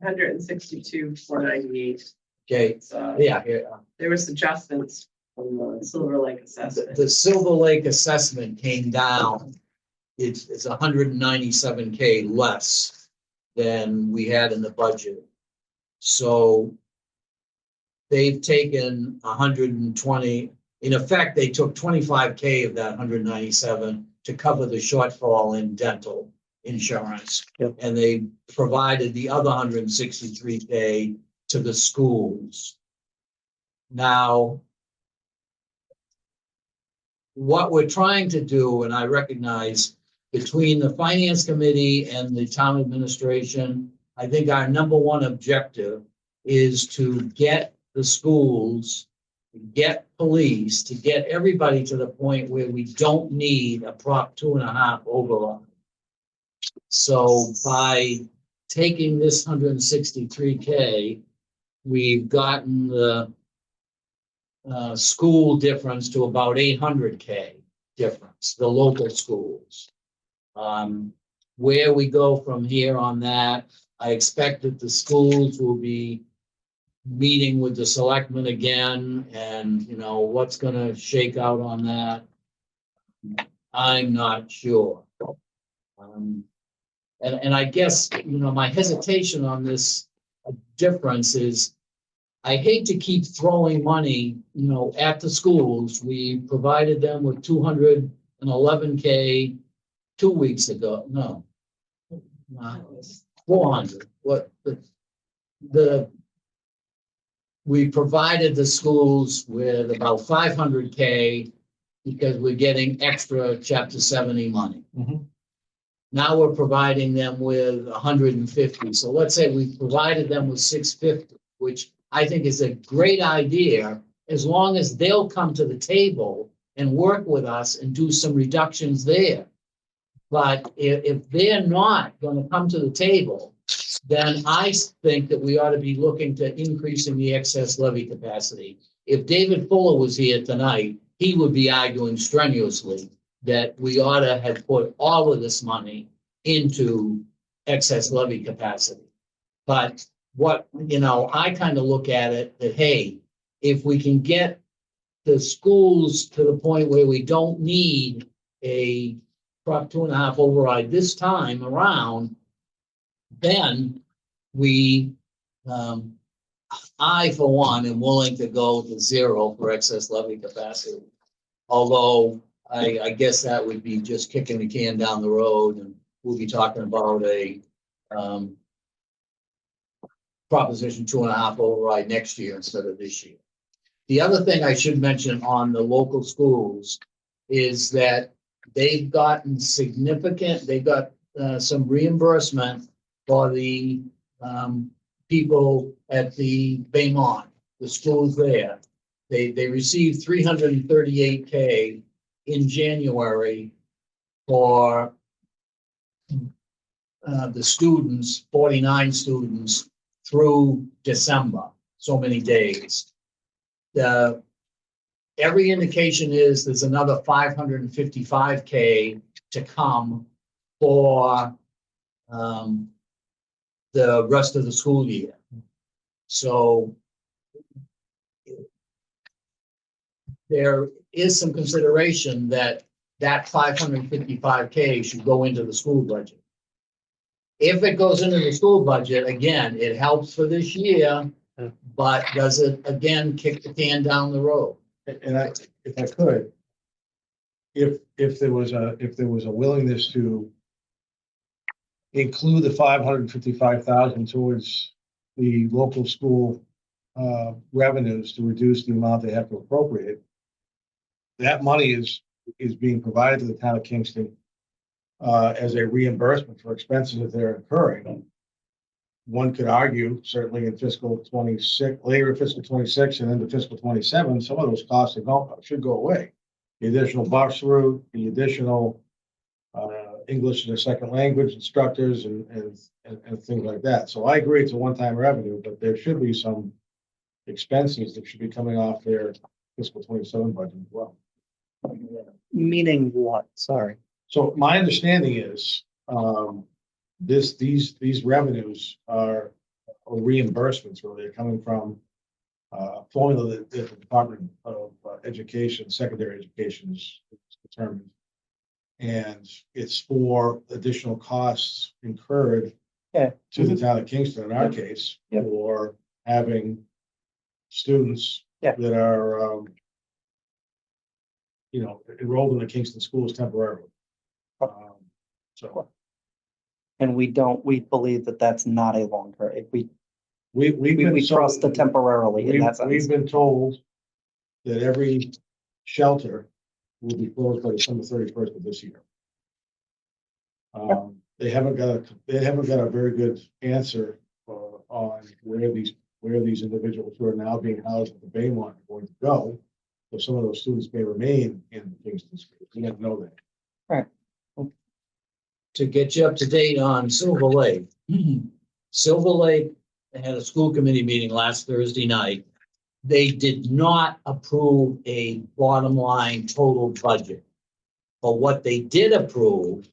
162,498. Okay, yeah, There was adjustments from the Silver Lake assessment. the Silver Lake assessment came down. It's 197K less than we had in the budget. So they've taken 120, in effect, they took 25K of that 197 to cover the shortfall in dental insurance. Yep. And they provided the other 163K to the schools. Now, what we're trying to do, and I recognize between the finance committee and the town administration, I think our number one objective is to get the schools, get police, to get everybody to the point where we don't need a Prop 2.5 override. So by taking this 163K, we've gotten the school difference to about 800K difference, the local schools. Where we go from here on that, I expect that the schools will be meeting with the selectmen again, and you know, what's gonna shake out on that, I'm not sure. And I guess, you know, my hesitation on this difference is I hate to keep throwing money, you know, at the schools. We provided them with 211K 2 weeks ago. No. 400. What we provided the schools with about 500K because we're getting extra Chapter 70 money. Now we're providing them with 150. So let's say we provided them with 650, which I think is a great idea, as long as they'll come to the table and work with us and do some reductions there. But if they're not going to come to the table, then I think that we ought to be looking to increasing the excess levy capacity. If David Fuller was here tonight, he would be arguing strenuously that we ought to have put all of this money into excess levy capacity. But what, you know, I kind of look at it that, hey, if we can get the schools to the point where we don't need a Prop 2.5 override this time around, then we, I, for one, am willing to go to 0 for excess levy capacity. Although I guess that would be just kicking the can down the road, and we'll be talking about a Proposition 2.5 override next year instead of this year. The other thing I should mention on the local schools is that they've gotten significant, they got some reimbursement for the people at the Baymont, the schools there. They received 338K in January for the students, 49 students through December, so many days. Every indication is there's another 555K to come for the rest of the school year. So there is some consideration that 555K should go into the school budget. If it goes into the school budget, again, it helps for this year, but does it again kick the can down the road? And if I could, if there was a willingness to include the 555,000 towards the local school revenues to reduce the amount they have to appropriate, that money is being provided to the town of Kingston as a reimbursement for expenses that they're incurring. One could argue, certainly in fiscal 26, later in fiscal 26 and into fiscal 27, some of those costs should go away. The additional bus route, the additional English as a second language instructors and things like that. So I agree it's a one-time revenue, but there should be some expenses that should be coming off their fiscal 27 budget as well. Meaning what? Sorry. So my understanding is these revenues are reimbursements, where they're coming from formula that the Department of Education, secondary education is determined. And it's for additional costs incurred to the town of Kingston, in our case, for having students that are, enrolled in the Kingston schools temporarily. And we believe that that's not a long term. we've We, been. we trust it temporarily in that We've sense. been told that every shelter will be closed by December 31st of this year. They haven't got a very good answer on where these individuals who are now being housed at the Baymont are going to go. So some of those students may remain in the Kingston school. We don't know that. To get you up to date on Silver Lake. Silver Lake had a school committee meeting last Thursday night. They did not approve a bottom line total budget. But what they did approve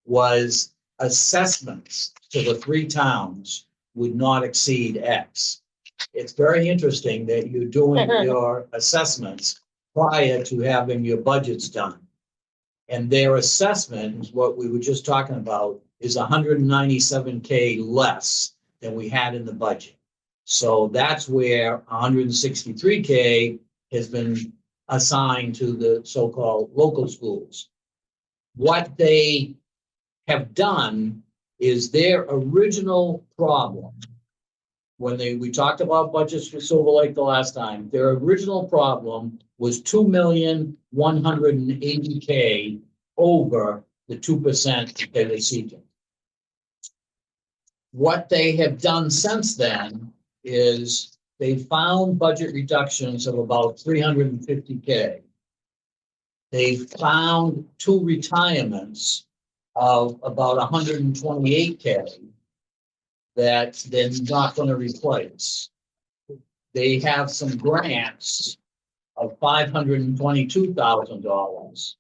was assessments to the 3 towns would not exceed X. It's very interesting that you're doing your assessments prior to having your budgets done. And their assessment is what we were just talking about, is 197K less than we had in the budget. So that's where 163K has been assigned to the so-called local schools. What they have done is their original problem. When we talked about budgets for Silver Lake the last time, their original problem was 2,180K over the 2% that they were seeking. What they have done since then is they found budget reductions of about 350K. They found 2 retirements of about 128K that they're not going to replace. They have some grants of $522,000.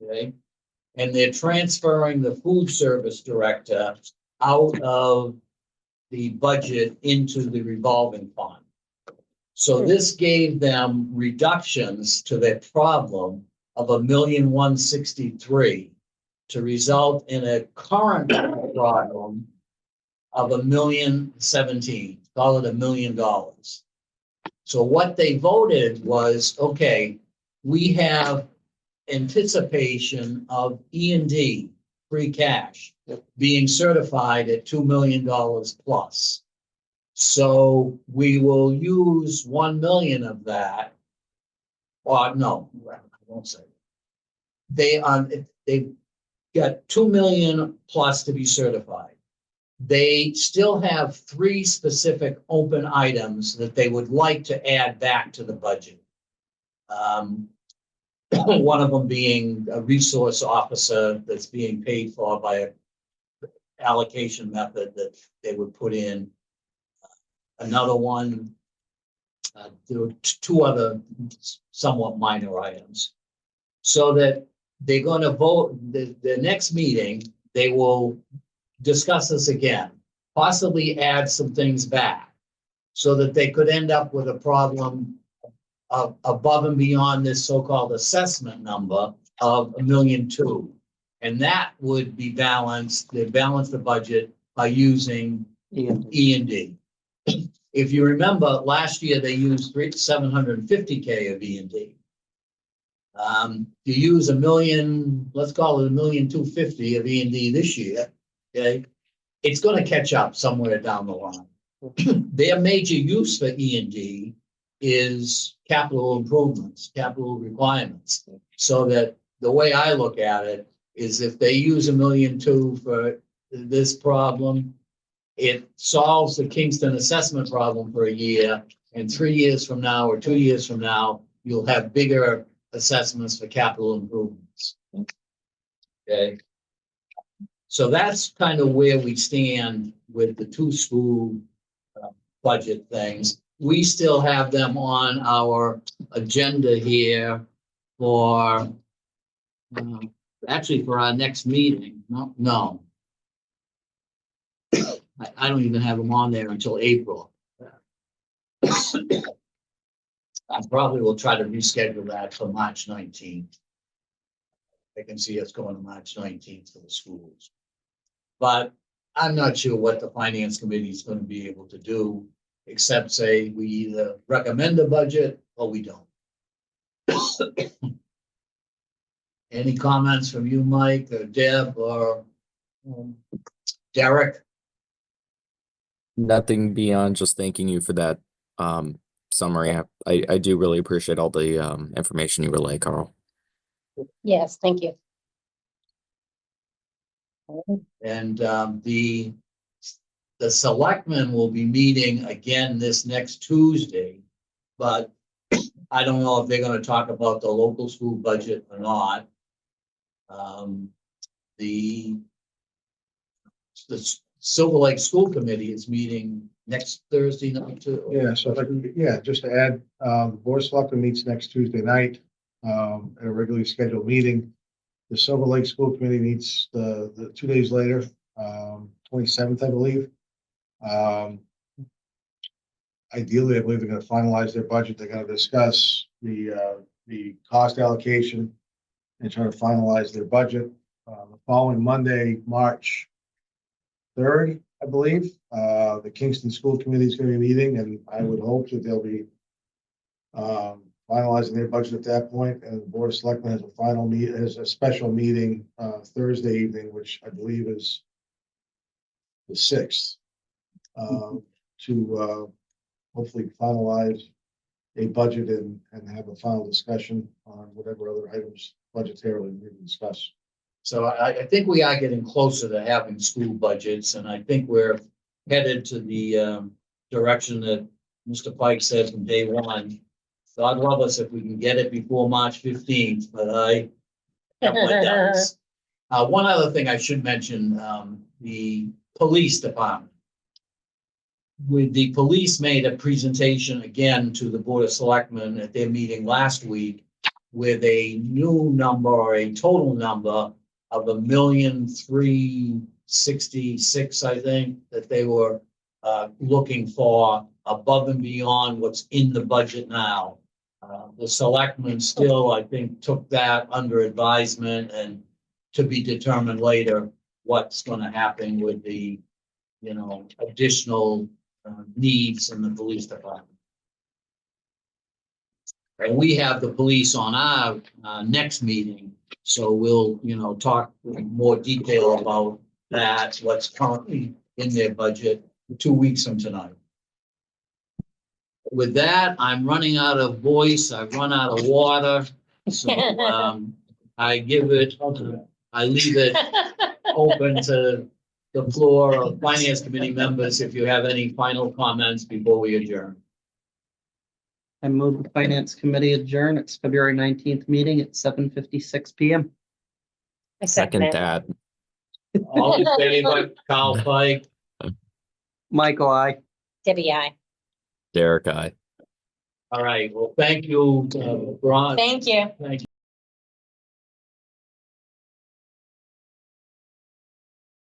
Okay, and they're transferring the food service director out of the budget into the revolving fund. So this gave them reductions to their problem of $1,163,000 to result in a current problem of $1,017,000, call it $1 million. So what they voted was, okay, we have anticipation of E&D, free cash, being certified at $2 million plus. So we will use 1 million of that. Or no, I won't say. They've got 2 million plus to be certified. They still have 3 specific open items that they would like to add back to the budget. One of them being a resource officer that's being paid for by an allocation method that they would put in. Another one, there were 2 other somewhat minor items. So that they're going to vote, the next meeting, they will discuss this again, possibly add some things back so that they could end up with a problem of above and beyond this so-called assessment number of $1.2 million. And that would be balanced, they balance the budget by using E&D. If you remember, last year they used 750K of E&D. You use $1 million, let's call it $1,250,000 of E&D this year, okay? It's going to catch up somewhere down the line. Their major use for E&D is capital improvements, capital requirements. So that the way I look at it is if they use $1.2 million for this problem, it solves the Kingston assessment problem for a year, and 3 years from now or 2 years from now, you'll have bigger assessments for capital improvements. Okay. So that's kind of where we stand with the 2 school budget things. We still have them on our agenda here for, actually for our next meeting. No. I don't even have them on there until April. I probably will try to reschedule that for March 19th. I can see us going to March 19th for the schools. But I'm not sure what the finance committee is going to be able to do, except say we either recommend a budget or we don't. Any comments from you, Mike, or Deb, or Derek? Nothing beyond just thanking you for that summary. I do really appreciate all the information you relay, Carl. Yes, thank you. And the selectmen will be meeting again this next Tuesday. But I don't know if they're gonna talk about the local school budget or not. The Silver Lake School Committee is meeting next Thursday night too. Yeah, so if I can, yeah, just to add, the Board of Selectmen meets next Tuesday night, at a regularly scheduled meeting. The Silver Lake School Committee meets the 2 days later, 27th, I believe. Ideally, I believe they're gonna finalize their budget. They're gonna discuss the cost allocation and try to finalize their budget. The following Monday, March 3rd, I believe, the Kingston School Committee is gonna be meeting, and I would hope that they'll be finalizing their budget at that point, and the Board of Selectmen has a special meeting Thursday evening, which I believe is the 6th, to hopefully finalize a budget and have a final discussion on whatever other items budgetarily we can discuss. So I think we are getting closer to having school budgets, and I think we're headed to the direction that Mr. Pike said from day one. God love us if we can get it before March 15th, but I have my doubts. One other thing I should mention, the police department. With the police made a presentation again to the Board of Selectmen at their meeting last week with a new number or a total number of $1,366,000, I think, that they were looking for above and beyond what's in the budget now. The selectmen still, I think, took that under advisement and to be determined later what's gonna happen with the, additional needs in the police department. And we have the police on our next meeting, so we'll, talk in more detail about that, what's currently in their budget 2 weeks from tonight. With that, I'm running out of voice, I've run out of water, so I leave it open to the floor of Finance Committee members if you have any final comments before we adjourn. I move the Finance Committee adjourn. It's February 19th meeting at 7:56 PM. I Second it. that. All in favor, Carl Pike? Michael, I. Debbie, I. Derek, I. All right, well, thank you, Ron. Thank you. Thank you.